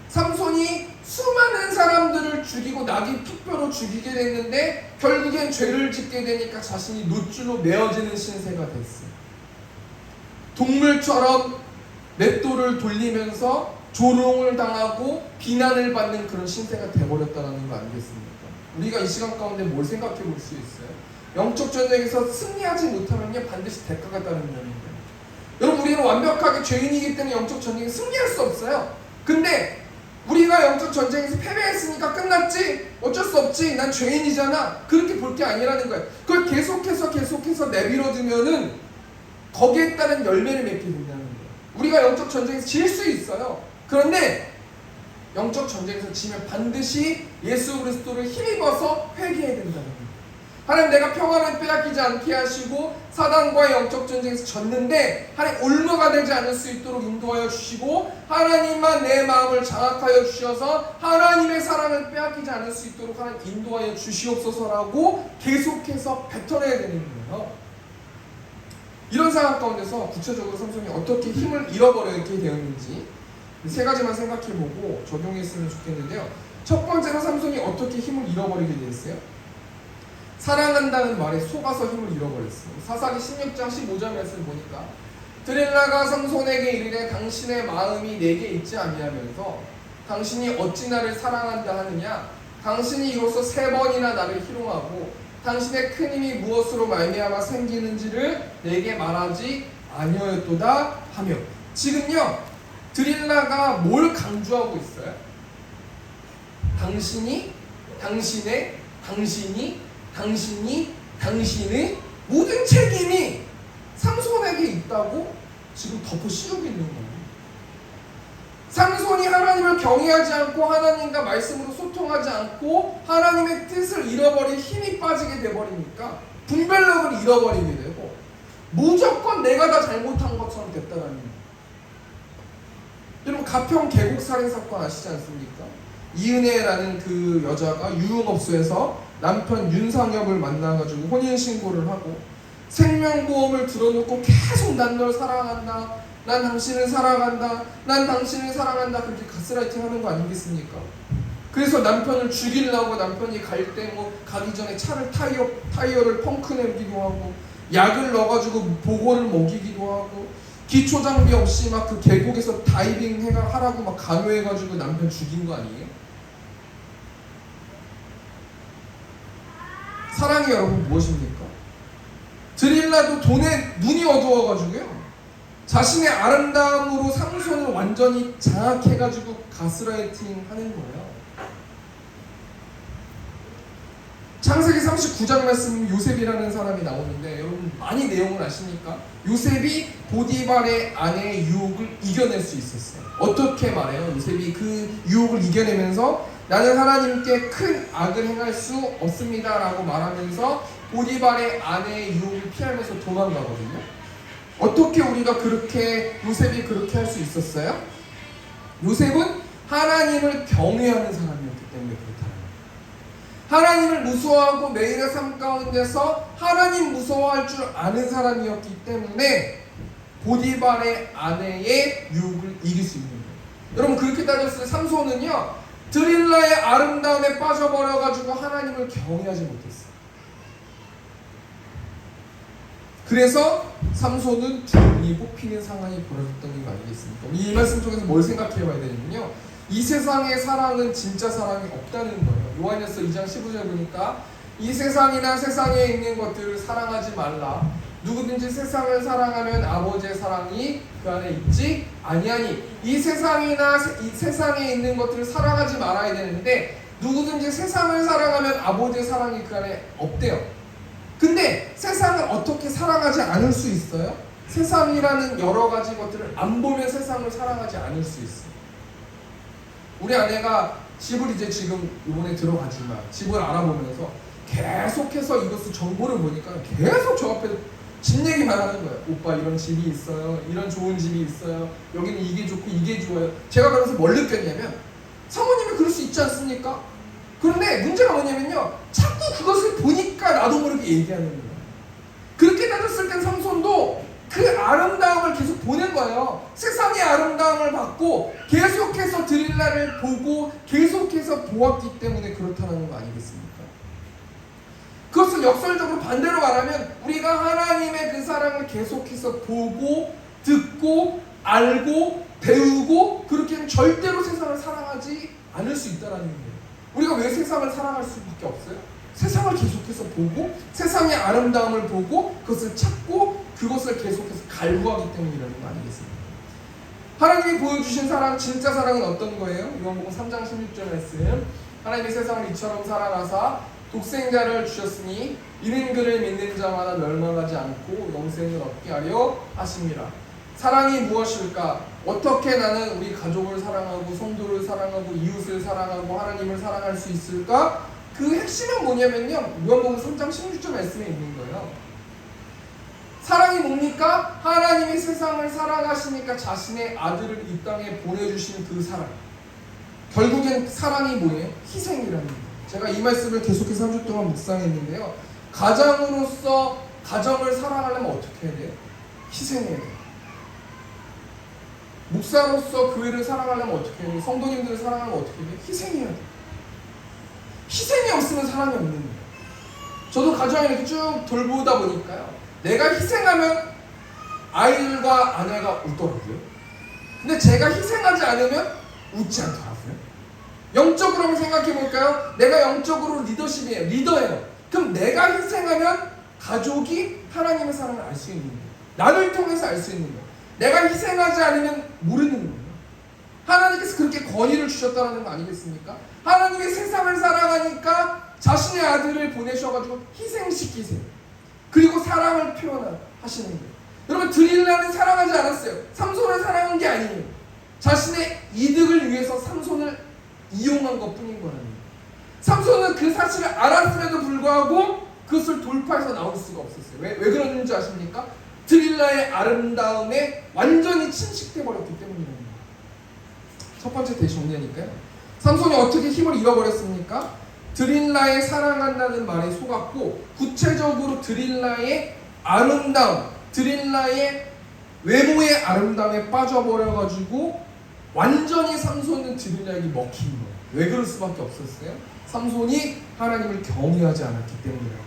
A: 삼손이 수많은 사람들을 죽이고 나귀 핏뼈로 죽이게 됐는데 결국엔 죄를 짓게 되니까 자신이 놋줄로 메어지는 신세가 됐어요. 동물처럼 맷돌을 돌리면서 조롱을 당하고 비난을 받는 그런 신세가 돼버렸다는 거 아니겠습니까? 우리가 이 시간 가운데 뭘 생각해 볼 수 있어요? 영적 전쟁에서 승리하지 못하면 반드시 대가가 따르는 거예요. 여러분, 우리는 완벽하게 죄인이기 때문에 영적 전쟁에 승리할 수 없어요. 근데 우리가 영적 전쟁에서 패배했으니까 끝났지? 어쩔 수 없지? 난 죄인이잖아. 그렇게 볼 게 아니라는 거예요. 그걸 계속해서 내밀어두면은 거기에 따른 열매를 맺게 된다는 거예요. 우리가 영적 전쟁에서 질 수 있어요. 그런데 영적 전쟁에서 지면 반드시 예수 그리스도를 힘입어서 회개해야 된다는 거예요. 하나님, 내가 평안을 빼앗기지 않게 하시고 사단과의 영적 전쟁에서 졌는데 하나님 올무가 되지 않을 수 있도록 인도하여 주시고 하나님만 내 마음을 장악하여 주셔서 하나님의 사랑을 빼앗기지 않을 수 있도록 하나님 인도하여 주시옵소서라고 계속해서 뱉어내야 되는 거예요. 이런 상황 가운데서 구체적으로 삼손이 어떻게 힘을 잃어버리게 되었는지 세 가지만 생각해보고 적용했으면 좋겠는데요. 첫 번째로 삼손이 어떻게 힘을 잃어버리게 되었어요? 사랑한다는 말에 속아서 힘을 잃어버렸어요. 사사기 16장 15절 말씀 보니까 드릴라가 삼손에게 이르되 당신의 마음이 내게 있지 아니하면서 당신이 어찌 나를 사랑한다 하느냐? 당신이 이로써 3번이나 나를 희롱하고 당신의 큰 힘이 무엇으로 말미암아 생기는지를 내게 말하지 아니하였도다 하며, 지금요 드릴라가 뭘 강조하고 있어요? 당신이, 당신의, 당신의 모든 책임이 삼손에게 있다고 지금 덮어 씌우고 있는 거예요. 삼손이 하나님을 경외하지 않고 하나님과 말씀으로 소통하지 않고 하나님의 뜻을 잃어버린 힘이 빠지게 돼버리니까 분별력을 잃어버리게 되고 무조건 내가 다 잘못한 것처럼 됐다라는 거예요. 여러분, 가평 계곡 살인 사건 아시지 않습니까? 이은혜라는 그 여자가 유흥업소에서 남편 윤상엽을 만나가지고 혼인신고를 하고 생명보험을 들어놓고 계속 난 널 사랑한다, 난 당신을 사랑한다, 난 당신을 사랑한다, 그렇게 가스라이팅 하는 거 아니겠습니까? 그래서 남편을 죽이려고 남편이 갈 때 가기 전에 차를 타이어를 펑크 내기도 하고 약을 넣어가지고 보고를 먹이기도 하고 기초 장비 없이 막 그 계곡에서 다이빙 하라고 막 강요해가지고 남편 죽인 거 아니에요? 사랑이 여러분 무엇입니까? 드릴라도 돈에 눈이 어두워가지고요 자신의 아름다움으로 삼손을 완전히 장악해가지고 가스라이팅 하는 거예요. 창세기 39장 말씀 요셉이라는 사람이 나오는데 여러분 많이 내용을 아십니까? 요셉이 보디발의 아내의 유혹을 이겨낼 수 있었어요. 어떻게 말해요? 요셉이 그 유혹을 이겨내면서 나는 하나님께 큰 악을 행할 수 없습니다 라고 말하면서 보디발의 아내의 유혹을 피하면서 도망가거든요. 어떻게 우리가 요셉이 그렇게 할 수 있었어요? 요셉은 하나님을 경외하는 사람이었기 때문에 그렇다는 거예요. 하나님을 무서워하고 매일의 삶 가운데서 하나님 무서워할 줄 아는 사람이었기 때문에 보디발의 아내의 유혹을 이길 수 있는 거예요. 여러분, 그렇게 따졌을 때 삼손은요 드릴라의 아름다움에 빠져버려가지고 하나님을 경외하지 못했어요. 그래서 삼손은 두 눈이 뽑히는 상황이 벌어졌던 거 아니겠습니까? 이 말씀 통해서 뭘 생각해 봐야 되냐면요, 이 세상의 사랑은 진짜 사랑이 없다는 거예요. 요한일서 2장 15절 보니까 이 세상이나 세상에 있는 것들을 사랑하지 말라. 누구든지 세상을 사랑하면 아버지의 사랑이 그 안에 있지 아니하니. 이 세상이나 이 세상에 있는 것들을 사랑하지 말아야 되는데 누구든지 세상을 사랑하면 아버지의 사랑이 그 안에 없대요. 근데 세상을 어떻게 사랑하지 않을 수 있어요? 세상이라는 여러 가지 것들을 안 보면 세상을 사랑하지 않을 수 있어요. 우리 아내가 집을 이제 지금 이번에 들어가지만 집을 알아보면서 계속해서 이것을 정보를 보니까 계속 저 앞에 집 얘기만 하는 거예요. 오빠 이런 집이 있어요. 이런 좋은 집이 있어요. 여기는 이게 좋고 이게 좋아요. 제가 그러면서 뭘 느꼈냐면 사모님이 그럴 수 있지 않습니까? 그런데 문제가 뭐냐면요. 자꾸 그것을 보니까 나도 모르게 얘기하는 거예요. 그렇게 따졌을 땐 삼손도 그 아름다움을 계속 보는 거예요. 세상의 아름다움을 받고 계속해서 드릴라를 보고 계속해서 보았기 때문에 그렇다는 거 아니겠습니까? 그것을 역설적으로 반대로 말하면 우리가 하나님의 그 사랑을 계속해서 보고 듣고 알고 배우고 그렇게 하면 절대로 세상을 사랑하지 않을 수 있다는 거예요. 우리가 왜 세상을 사랑할 수밖에 없어요? 세상을 계속해서 보고 세상의 아름다움을 보고 그것을 찾고 그것을 계속해서 갈구하기 때문이라는 거 아니겠습니까? 하나님이 보여주신 사랑, 진짜 사랑은 어떤 거예요? 요한복음 3장 16절 말씀. 하나님이 세상을 이처럼 사랑하사 독생자를 주셨으니 이는 그를 믿는 자마다 멸망하지 않고 영생을 얻게 하려 하심이라. 사랑이 무엇일까? 어떻게 나는 우리 가족을 사랑하고 성도를 사랑하고 이웃을 사랑하고 하나님을 사랑할 수 있을까? 그 핵심은 뭐냐면요, 요한복음 3장 16절 말씀에 있는 거예요. 사랑이 뭡니까? 하나님이 세상을 사랑하시니까 자신의 아들을 이 땅에 보내주신 그 사랑. 결국엔 사랑이 뭐예요? 희생이라는 거예요. 제가 이 말씀을 계속해서 3주 동안 묵상했는데요. 가장으로서 가정을 사랑하려면 어떻게 해야 돼요? 희생해야 돼요. 목사로서 교회를 사랑하려면 어떻게 해야 돼요? 성도님들을 사랑하려면 어떻게 해야 돼요? 희생해야 돼요. 희생이 없으면 사랑이 없는 거예요. 저도 가정을 이렇게 쭉 돌보다 보니까요. 내가 희생하면 아이들과 아내가 웃더라고요. 근데 제가 희생하지 않으면 웃지 않더라고요. 영적으로 한번 생각해 볼까요? 내가 영적으로 리더십이에요. 리더예요. 그럼 내가 희생하면 가족이 하나님의 사랑을 알 수 있는 거예요. 나를 통해서 알 수 있는 거예요. 내가 희생하지 않으면 모르는 거예요. 하나님께서 그렇게 권위를 주셨다는 거 아니겠습니까? 하나님이 세상을 사랑하니까 자신의 아들을 보내셔가지고 희생시키세요. 그리고 사랑을 표현하시는 거예요. 여러분, 드릴라는 사랑하지 않았어요. 삼손을 사랑한 게 아니에요. 자신의 이득을 위해서 삼손을 이용한 것 뿐인 거라는 거예요. 삼손은 그 사실을 알았음에도 불구하고 그것을 돌파해서 나올 수가 없었어요. 왜 그러는지 아십니까? 드릴라의 아름다움에 완전히 침식돼 버렸기 때문이라는 거예요. 첫 번째 대정리하니까요. 삼손이 어떻게 힘을 잃어버렸습니까? 드릴라의 사랑한다는 말에 속았고 구체적으로 드릴라의 아름다움, 드릴라의 외모의 아름다움에 빠져버려가지고 완전히 삼손은 드릴라에게 먹힌 거예요. 왜 그럴 수밖에 없었어요? 삼손이 하나님을 경외하지 않았기 때문이라고.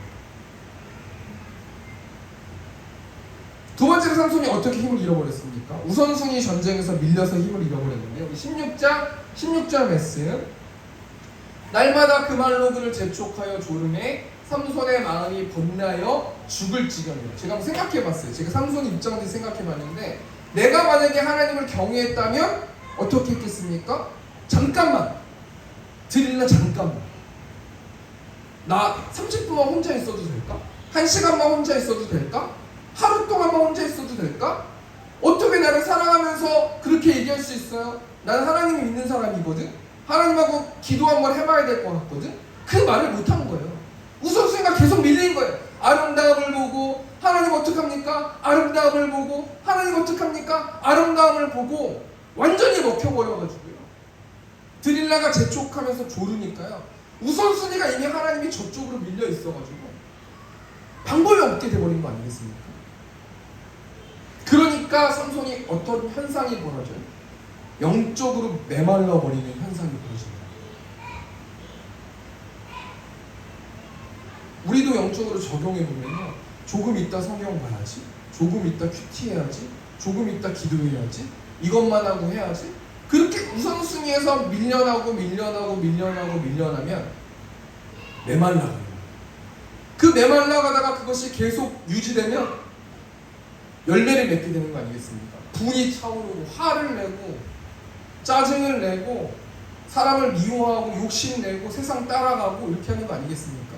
A: 두 번째로 삼손이 어떻게 힘을 잃어버렸습니까? 우선순위 전쟁에서 밀려서 힘을 잃어버렸는데요. 16절 말씀. 날마다 그 말로 그를 재촉하여 조름에 삼손의 마음이 번나여 죽을 지경이에요. 제가 한번 생각해봤어요. 제가 삼손 입장에서 생각해봤는데 내가 만약에 하나님을 경외했다면 어떻게 했겠습니까? 잠깐만, 드릴라 잠깐만, 나 30분만 혼자 있어도 될까? 1시간만 혼자 있어도 될까? 하루 동안만 혼자 있어도 될까? 어떻게 나를 사랑하면서 그렇게 얘기할 수 있어요? 나는 하나님을 믿는 사람이거든? 하나님하고 기도 한번 해봐야 될 것 같거든? 그 말을 못한 거예요. 우선순위가 계속 밀린 거예요. 아름다움을 보고 하나님 어떡합니까? 아름다움을 보고 하나님 어떡합니까? 아름다움을 보고 완전히 먹혀버려가지고요. 드릴라가 재촉하면서 조르니까요. 우선순위가 이미 하나님이 저쪽으로 밀려 있어가지고 방법이 없게 돼버린 거 아니겠습니까? 그러니까 삼손이 어떤 현상이 벌어져요? 영적으로 메말라 버리는 현상이 벌어집니다. 우리도 영적으로 적용해 보면요, 조금 있다 성경 봐야지, 조금 있다 큐티 해야지, 조금 있다 기도해야지, 이것만 하고 해야지. 그렇게 우선순위에서 밀려나면 메말라가요. 그 메말라가다가 그것이 계속 유지되면 열매를 맺게 되는 거 아니겠습니까? 분이 차오르고 화를 내고 짜증을 내고 사람을 미워하고 욕심내고 세상 따라가고 이렇게 하는 거 아니겠습니까?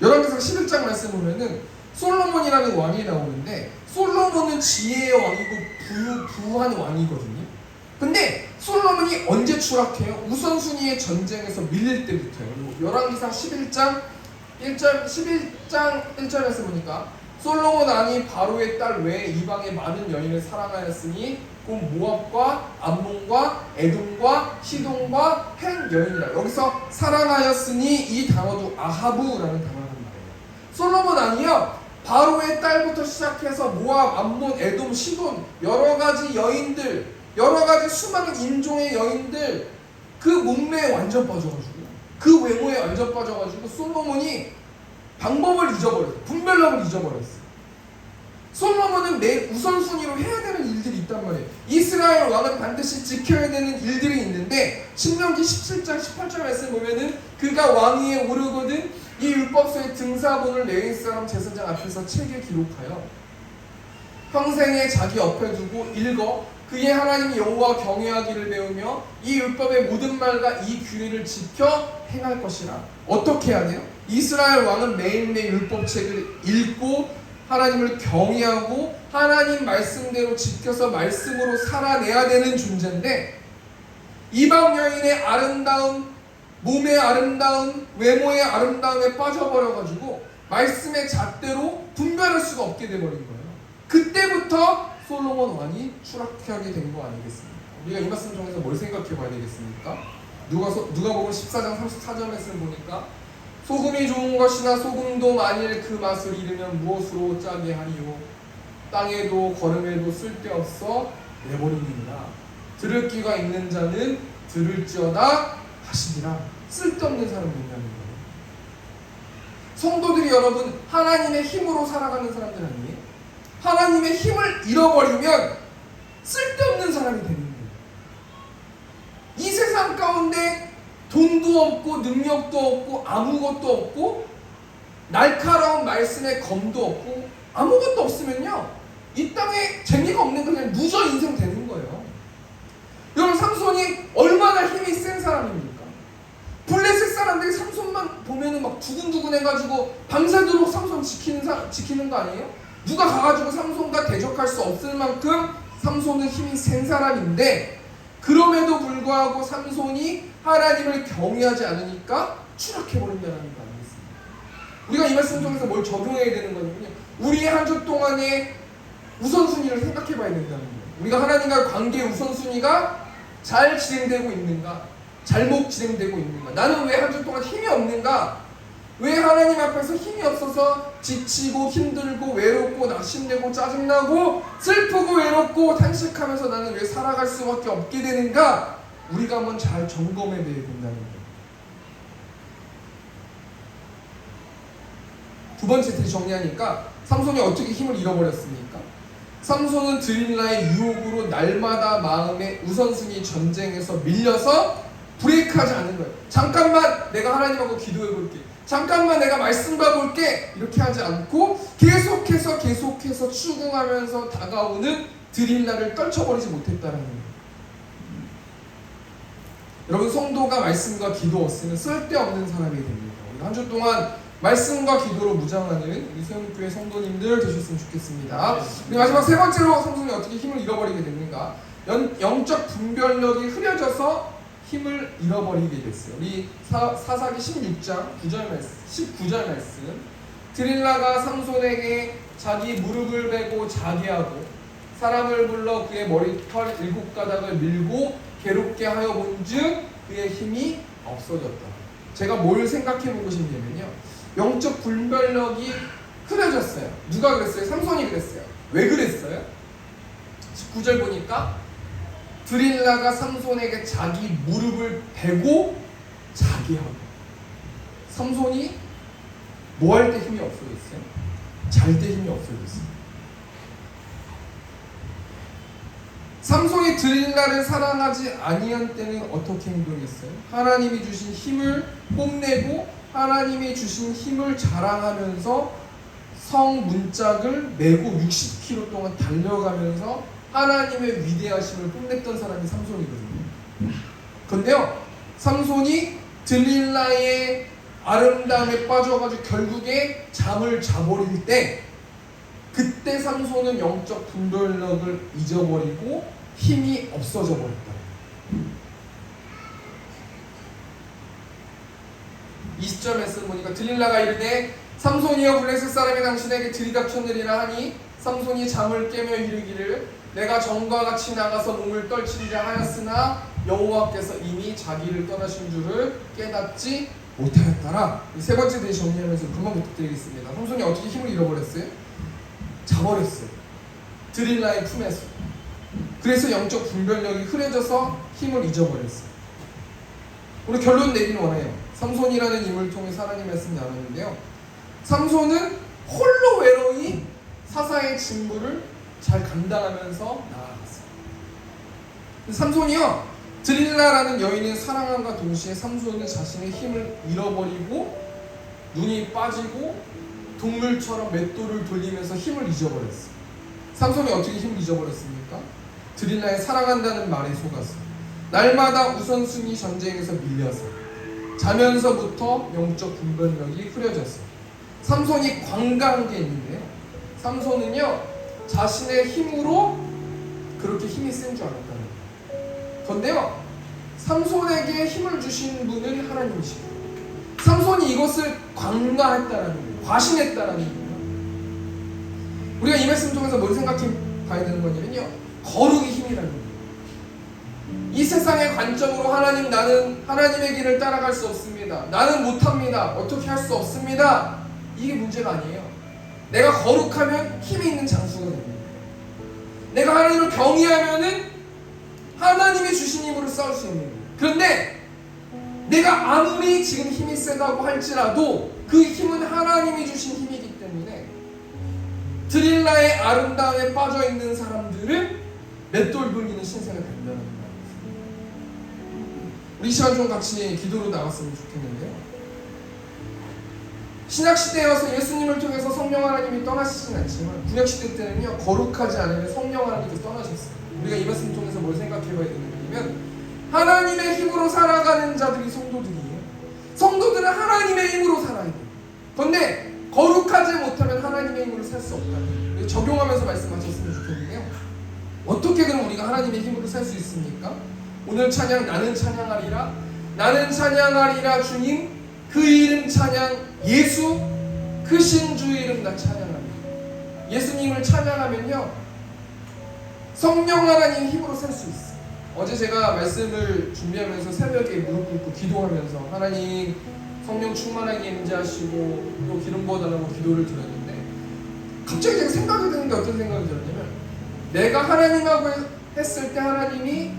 A: 열왕기상 11장 말씀 보면은 솔로몬이라는 왕이 나오는데 솔로몬은 지혜의 왕이고 부한 왕이거든요. 근데 솔로몬이 언제 추락해요? 우선순위의 전쟁에서 밀릴 때부터요. 열왕기상 11장 1절에서 보니까 솔로몬 왕이 바로의 딸 외에 이방의 많은 여인을 사랑하였으니 곧 모압과 암몬과 에돔과 시돈과 행 여인이라. 여기서 사랑하였으니 이 단어도 아하부라는 단어를 한 말이에요. 솔로몬 왕이요 바로의 딸부터 시작해서 모압, 암몬, 에돔, 시돈 여러 가지 여인들, 여러 가지 수많은 인종의 여인들 그 몸매에 완전 빠져가지고 그 외모에 완전 빠져가지고 솔로몬이 방법을 잊어버렸어요. 분별력을 잊어버렸어요. 솔로몬은 내 우선순위로 해야 되는 일들이 있단 말이에요. 이스라엘 왕은 반드시 지켜야 되는 일들이 있는데 신명기 17장 18절 말씀 보면은 그가 왕위에 오르거든 이 율법서의 등사본을 레위 사람 제사장 앞에서 책에 기록하여 평생에 자기 옆에 두고 읽어 그의 하나님 여호와 경외하기를 배우며 이 율법의 모든 말과 이 규례를 지켜 행할 것이라. 어떻게 해야 돼요? 이스라엘 왕은 매일매일 율법책을 읽고 하나님을 경외하고 하나님 말씀대로 지켜서 말씀으로 살아내야 되는 존재인데 이방 여인의 아름다움, 몸의 아름다움, 외모의 아름다움에 빠져버려가지고 말씀의 잣대로 분별할 수가 없게 돼버린 거예요. 그때부터 솔로몬 왕이 추락하게 된 거 아니겠습니까? 우리가 이 말씀 중에서 뭘 생각해 봐야 되겠습니까? 누가복음 14장 34절 말씀 보니까 소금이 좋은 것이나 소금도 만일 그 맛을 잃으면 무엇으로 짜게 하리요? 땅에도 거름에도 쓸데없어 내버리니라. 들을 귀가 있는 자는 들을지어다 하시니라. 쓸데없는 사람 된다는 거예요. 성도들이 여러분 하나님의 힘으로 살아가는 사람들 아니에요? 하나님의 힘을 잃어버리면 쓸데없는 사람이 되는 거예요. 이 세상 가운데 돈도 없고 능력도 없고 아무것도 없고 날카로운 말씀의 검도 없고 아무것도 없으면요 이 땅에 재미가 없는 거 그냥 무저 인생 되는 거예요. 여러분 삼손이 얼마나 힘이 센 사람입니까? 블레셋 사람들이 삼손만 보면은 막 두근두근 해가지고 밤새도록 삼손 지키는 거 아니에요? 누가 가가지고 삼손과 대적할 수 없을 만큼 삼손은 힘이 센 사람인데 그럼에도 불구하고 삼손이 하나님을 경외하지 않으니까 추락해버린다는 거 아니겠습니까? 우리가 이 말씀 중에서 뭘 적용해야 되는 거냐면요 우리의 한 주 동안의 우선순위를 생각해 봐야 된다는 거예요. 우리가 하나님과 관계의 우선순위가 잘 진행되고 있는가 잘못 진행되고 있는가 나는 왜 한 주 동안 힘이 없는가 왜 하나님 앞에서 힘이 없어서 지치고 힘들고 외롭고 낙심되고 짜증나고 슬프고 외롭고 탄식하면서 나는 왜 살아갈 수밖에 없게 되는가 우리가 한번 잘 점검해 봐야 된다는 거예요. 두 번째 틀 정리하니까 삼손이 어떻게 힘을 잃어버렸습니까? 삼손은 드릴라의 유혹으로 날마다 마음의 우선순위 전쟁에서 밀려서 브레이크하지 않는 거예요. 잠깐만 내가 하나님하고 기도해 볼게. 잠깐만 내가 말씀 봐볼게. 이렇게 하지 않고 계속해서 추궁하면서 다가오는 드릴라를 떨쳐버리지 못했다는 거예요. 여러분 성도가 말씀과 기도 없으면 쓸데없는 사람이 됩니다. 한 주 동안 말씀과 기도로 무장하는 우리 세움교회 성도님들 되셨으면 좋겠습니다. 우리 마지막 세 번째로 삼손이 어떻게 힘을 잃어버리게 됐는가? 영적 분별력이 흐려져서 힘을 잃어버리게 됐어요. 우리 사사기 16장 19절 말씀 드릴라가 삼손에게 자기 무릎을 베고 자게 하고 사람을 불러 그의 머리털 7가닥을 밀고 괴롭게 하여 본즉 그의 힘이 없어졌다. 제가 뭘 생각해 보고 싶냐면요 영적 분별력이 흐려졌어요. 누가 그랬어요? 삼손이 그랬어요. 왜 그랬어요? 19절 보니까 드릴라가 삼손에게 자기 무릎을 베고 자게 하고 삼손이 뭐 할 때 힘이 없어졌어요? 잘 때 힘이 없어졌어요. 삼손이 드릴라를 사랑하지 아니한 때는 어떻게 행동했어요? 하나님이 주신 힘을 뽐내고 하나님이 주신 힘을 자랑하면서 성 문짝을 메고 60km 동안 달려가면서 하나님의 위대하심을 뽐냈던 사람이 삼손이거든요. 그런데요, 삼손이 들릴라의 아름다움에 빠져가지고 결국에 잠을 자버릴 때, 그때 삼손은 영적 분별력을 잊어버리고 힘이 없어져 버렸다. 이 시점 말씀 보니까 들릴라가 이르되 삼손이여 블레셋 사람이 당신에게 들이닥쳤느니라 하니 삼손이 잠을 깨며 이르기를 내가 전과 같이 나가서 몸을 떨치리라 하였으나 여호와께서 이미 자기를 떠나신 줄을 깨닫지 못하였더라. 세 번째 대시 정리하면서 금방 부탁드리겠습니다. 삼손이 어떻게 힘을 잃어버렸어요? 자버렸어요. 들릴라의 품에서. 그래서 영적 분별력이 흐려져서 힘을 잊어버렸어요. 우리 결론 내기는 원해요. 삼손이라는 인물을 통해 하나님 말씀 나눴는데요, 삼손은 홀로 외로이 사사의 직무를 잘 감당하면서 나아갔어요. 삼손이요, 들릴라라는 여인을 사랑함과 동시에 삼손은 자신의 힘을 잃어버리고 눈이 빠지고 동물처럼 맷돌을 돌리면서 힘을 잊어버렸어요. 삼손이 어떻게 힘을 잊어버렸습니까? 들릴라의 사랑한다는 말에 속았어요. 날마다 우선순위 전쟁에서 밀려서 자면서부터 영적 분별력이 흐려졌어요. 삼손이 관가한 게 있는데요, 삼손은요 자신의 힘으로 그렇게 힘이 센 줄 알았다는 거예요. 그런데요, 삼손에게 힘을 주신 분은 하나님이시고 삼손이 이것을 관가했다라는 거예요. 과신했다라는 거예요. 우리가 이 말씀 통해서 뭘 생각해 봐야 되는 거냐면요, 거룩이 힘이라는 거예요. 이 세상의 관점으로 나는 하나님의 길을 따라갈 수 없습니다, 나는 못합니다, 어떻게 할 수 없습니다, 이게 문제가 아니에요. 내가 거룩하면 힘이 있는 장수가 됩니다. 내가 하나님을 경외하면은 하나님이 주신 힘으로 싸울 수 있는 거예요. 그런데 내가 아무리 지금 힘이 세다고 할지라도 그 힘은 하나님이 주신 힘이기 때문에 들릴라의 아름다움에 빠져있는 사람들은 맷돌 돌리는 신세가 된다는 거예요. 우리 이 시간 좀 같이 기도로 나갔으면 좋겠는데요, 신약시대여서 예수님을 통해서 성령 하나님이 떠나시진 않지만 구약시대 때는요 거룩하지 않으면 성령 하나님께서 떠나셨어요. 우리가 이 말씀 통해서 뭘 생각해 봐야 되는 거냐면 하나님의 힘으로 살아가는 자들이 성도들이에요. 성도들은 하나님의 힘으로 살아야 돼요. 그런데 거룩하지 못하면 하나님의 힘으로 살 수 없다는 거예요. 적용하면서 말씀하셨으면 좋겠는데요, 어떻게 그럼 우리가 하나님의 힘으로 살 수 있습니까? 오늘 찬양 나는 찬양하리라, 나는 찬양하리라 주님 그 이름 찬양, 예수 크신 주의 이름 나 찬양합니다. 예수님을 찬양하면요 성령 하나님 힘으로 살 수 있어요. 어제 제가 말씀을 준비하면서 새벽에 무릎 꿇고 기도하면서 하나님 성령 충만하게 임재하시고 또 기름 부어달라고 기도를 드렸는데, 갑자기 제가 생각이 드는 게 어떤 생각이 들었냐면, 내가 하나님하고 했을 때 하나님이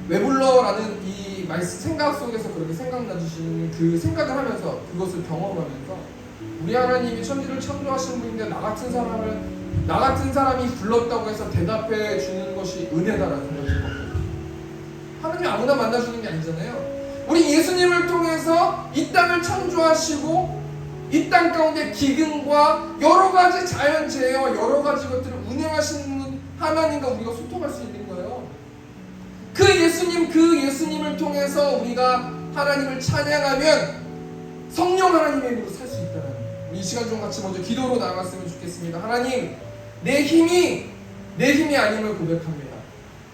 A: 왜 불러라는 이 말씀 생각 속에서 그렇게 생각나주시는 그 생각을 하면서 그것을 경험하면서 우리 하나님이 천지를 창조하신 분인데 나 같은 사람이 불렀다고 해서 대답해 주는 것이 은혜다라는 생각이 들었거든요. 하나님 아무나 만나주는 게 아니잖아요. 우리 예수님을 통해서 이 땅을 창조하시고 이 땅 가운데 기근과 여러 가지 자연재해와 여러 가지 것들을 운행하시는 하나님과 우리가 소통할 수 있는 거예요. 그 예수님을 통해서 우리가 하나님을 찬양하면 성령 하나님의 힘으로 살 수 있다는 거예요. 이 시간 좀 같이 먼저 기도로 나갔으면 좋겠습니다. 하나님, 내 힘이 아님을 고백합니다.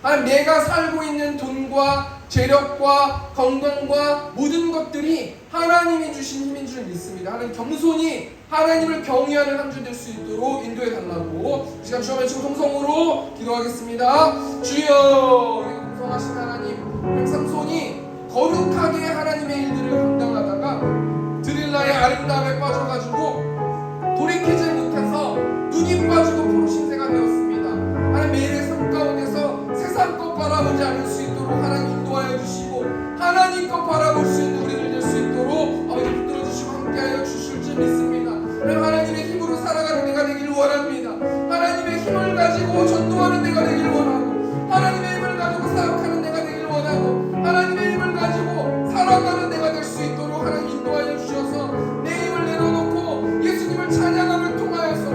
A: 하나님, 내가 살고 있는 돈과 재력과 건강과 모든 것들이 하나님이 주신 힘인 줄 믿습니다. 하나님, 겸손히 하나님을 경외하는 한 주 될 수 있도록 인도해 달라고 이 시간 주여 외치고 통성으로 기도하겠습니다. 주여, 하신 하나님, 삼손이 거룩하게 하나님의 일들을 감당하다가 들릴라의 아름다움에 빠져가지고 돌이키지 못해서 눈이 빠지고 포로 신세가 되었습니다. 하나님, 매일의 삶 가운데서 세상 것 바라보지 않을 수 있도록 하나님 인도하여 주시고 하나님 것 바라볼 수 있는 우리들 될 수 있도록 아버지 붙들어 주시고 함께하여 주실 줄 믿습니다. 하나님의 힘으로 살아가는 내가 되길 원합니다. 하나님의 힘을 가지고 전도하는 내가 되길 원하고, 하나님의 힘을 가지고 사역하는 내가 되길 원하고, 하나님의 힘을 가지고 살아가는 내가 될 수 있도록 하나님 인도하여 주셔서 내 힘을 내려놓고 예수님을 찬양함을 통하여서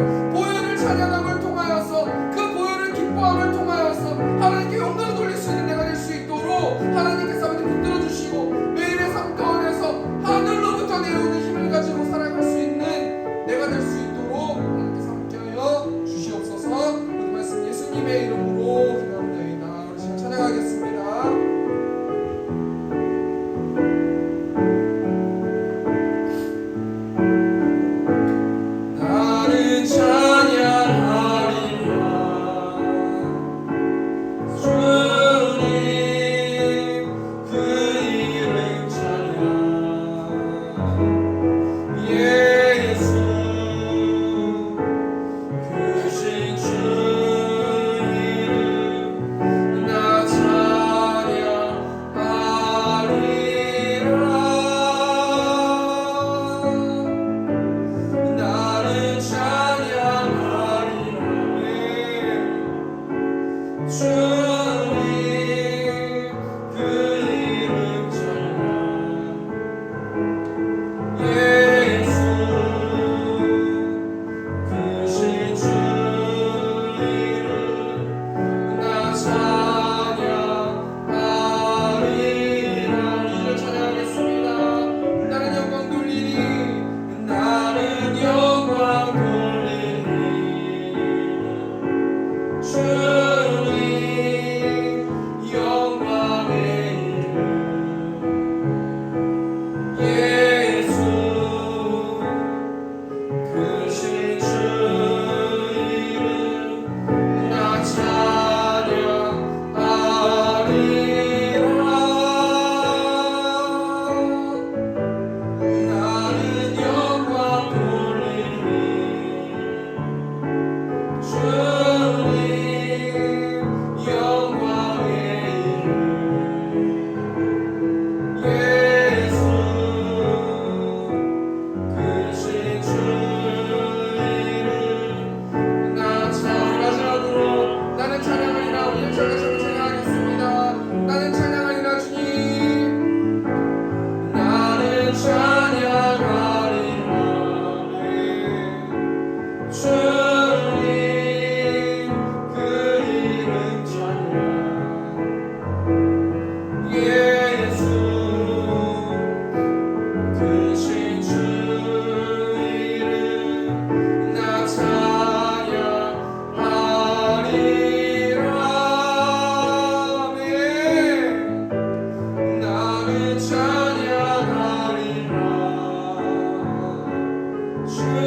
A: 주님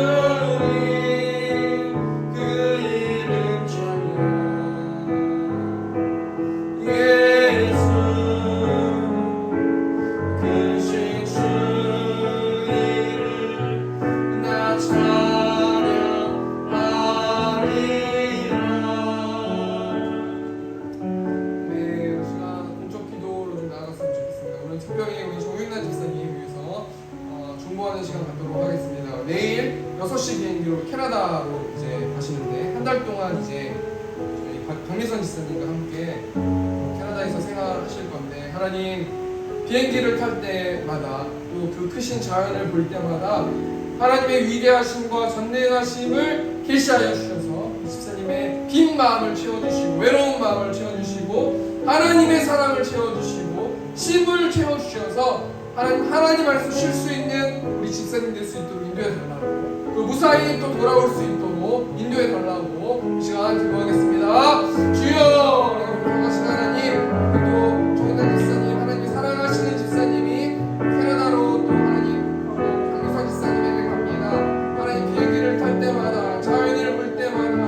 A: 그 이름 찬양 예수 크신 주 이름 나 찬양하리라. 네, 우리 시간 공적 기도로 좀 나아갔으면 좋겠습니다. 오늘 특별히 우리 정윤란 집사님 위해서 중보하는 시간 갖도록 하겠습니다. 내일 6시 비행기로 캐나다로 이제 가시는데 한 달 동안 이제 저희 박미선 집사님과 함께 캐나다에서 생활하실 건데, 하나님 비행기를 탈 때마다 또 그 크신 자연을 볼 때마다 하나님의 위대하심과 전능하심을 계시하여 주셔서 집사님의 빈 마음을 채워주시고 외로운 마음을 채워주시고 하나님의 사랑을 채워주시고 힘을 채워주셔서 하나님 안에서 쉴 수 있는 우리 집사님 될 수 있도록 인도해 달라고, 그 무사히 또 돌아올 수 있도록 인도해 달라고 이 시간 기도하겠습니다. 주여, 내가 불평하신 하나님, 또 정인단 집사님, 하나님이 사랑하시는 집사님이 캐나다로 또 하나님 강유선 집사님에게 갑니다. 하나님 비행기를 탈 때마다 자연을 볼 때마다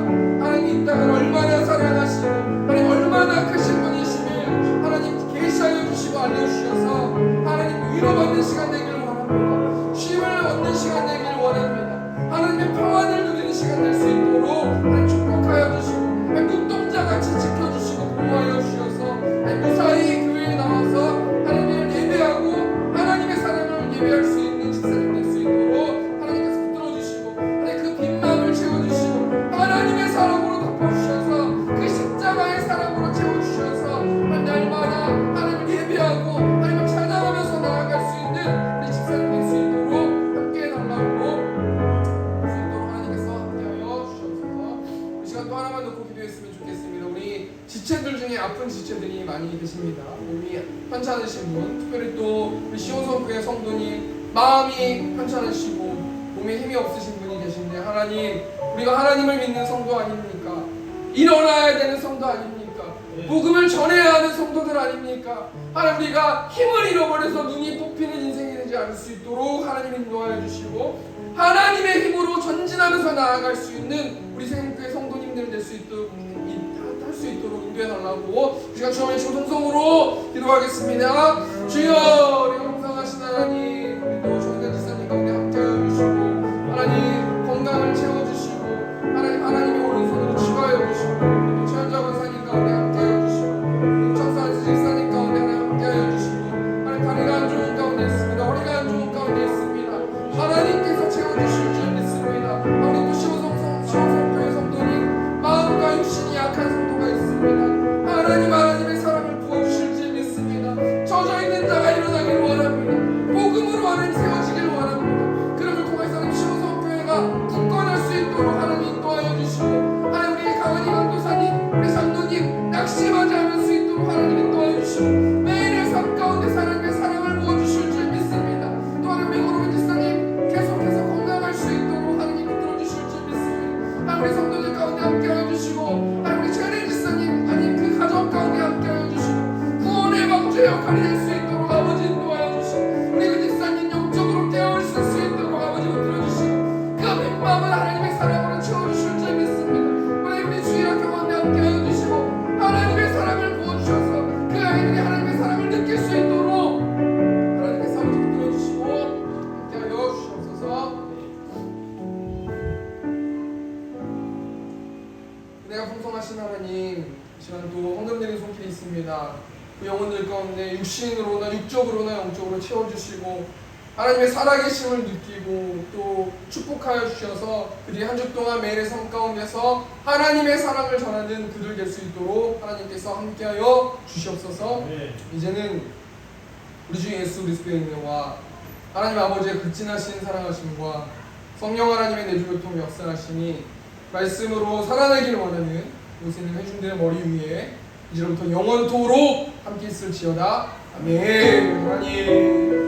A: 하나님 이 땅을 얼마나 사랑하시고 하나님 얼마나 크신 분이심을 하나님 계시하여 주시고 알려주셔서 하나님 위로받는 시간 되기를 원합니다. 쉼을 얻는 시간 되기를 원합니다. 하나님의 평안을 누리는 시간 될 수 있도록 하나님 축복하여 주시고 눈동자같이 지켜주시고 보호하여 주셔서 무사히 교회에 나와서 하나님을 예배하고 하나님의 사랑을 예배할 수 있는 집사님 될 수 있도록 하나님께서 붙들어주시고 하나님 그 빈 마음을 채워주시고 하나님의 사랑으로 덮어주셔서 그 십자가의 사랑으로 채워주셔서 하나님 날마다 하나님을 예배하고 하나님을 찬양하면서 나아갈 수 있는 우리 집사님 될 수 있도록 함께 해달라고 수 있도록 하나님께서 함께하여 주셔서 이 시간 또 하나만 놓고 기도했으면 좋겠습니다. 우리 지체들 중에 아픈 지체들이 많이 계십니다. 몸이 편찮으신 분, 특별히 또 우리 시온성교회 성도님 마음이 편찮으시고 몸에 힘이 없으신 분이 계신데, 하나님 우리가 하나님을 믿는 성도 아닙니까? 일어나야 되는 성도 아닙니까? 복음을 전해야 하는 성도들 아닙니까? 하나님 우리가 힘을 잃어버려서 눈이 뽑히는 인생이 되지 않을 수 있도록 하나님 인도하여 주시고 하나님의 힘으로 전진하면서 나아갈 수 있는 우리 생명교회 성도님들 될 수 있도록 할 수 있도록 인도해 달라고 우리가 주님의 조동성으로 기도하겠습니다. 주여, 우리 영성하신 하나님, 우리도 정인단 집사님 가운데 함께하여 주시고 하나님 건강을 채워주시고 하나님의 오른손으로 치유하여 주시고 또 최현자 권사님 가운데 함께하여 주시고 임청산 집사님 가운데 하나님 함께하여 주시고 하나님 다리가 안 좋은 가운데 있습니다. 허리가 안 좋은 가운데 있습니다. 하나님께서 채워주실 줄 믿습니다. 우리 또 시원성교회 성도님 마음과 육신이 약한 성도가 있습니다. 하나님의 사랑을 부어주실 줄 믿습니다. 젖어있는 자가 일어나길 원합니다. 복음으로 하나님 세워지길 원합니다. 그럼을 통해서 하나님 시원성교회가 굳건할 수 있도록 하나님 인도하여 주시고 하나님 우리 강은희 강도사님, 우리 장로님 낙심하지 않을 수 있도록 하나님 인도하여 주시고 매일의 삶 가운데 하나님의 사랑을 부어주실 줄 믿습니다. 또 하나님 우리 집사님 계속해서 건강할 수 있도록 하나님 붙들어주실 줄 믿습니다. 하나님 우리 성도들 가운데 함께하여 주시고 하나님 우리 최은혜 집사님 하나님 그 가정 가운데 함께하여 주시고 구원의 방주의 역할이 될 수 있도록 아버지 인도하여 주시고 우리 그 집사님 영적으로 깨어있을 수 있도록 아버지 붙들어주시고 그 빈 마음을 하나님의 사랑으로 채워주실 줄 믿습니다. 우리 주일학교 가운데 함께하여 주시고 하나님의 사랑을 부어주셔서 그 아이들이 하나님의 사랑을 느낄 수 있도록 하나님의 사랑을 붙들어주시고 함께하여 주시옵소서. 내가 풍성하신 하나님, 이 시간 또 헌금드리는 손길이 있습니다. 그 영혼들 가운데 육신으로나 육적으로나 영적으로 채워주시고 하나님의 살아계심을 느끼고 또 축복하여 주셔서 그들이 한 주 동안 매일의 삶 가운데서 하나님의 사랑을 전하는 그들 될 수 있도록 하나님께서 함께하여 주시옵소서. 이제는 우리 주 예수 그리스도의 은혜와 하나님 아버지의 극진하신 사랑하심과 성령 하나님의 내주를 통해 역사하심이 말씀으로 살아내기를 원하는 요새는 회중들의 머리 위에 이제부터 영원토록 함께 있을지어다. 아멘. 하나님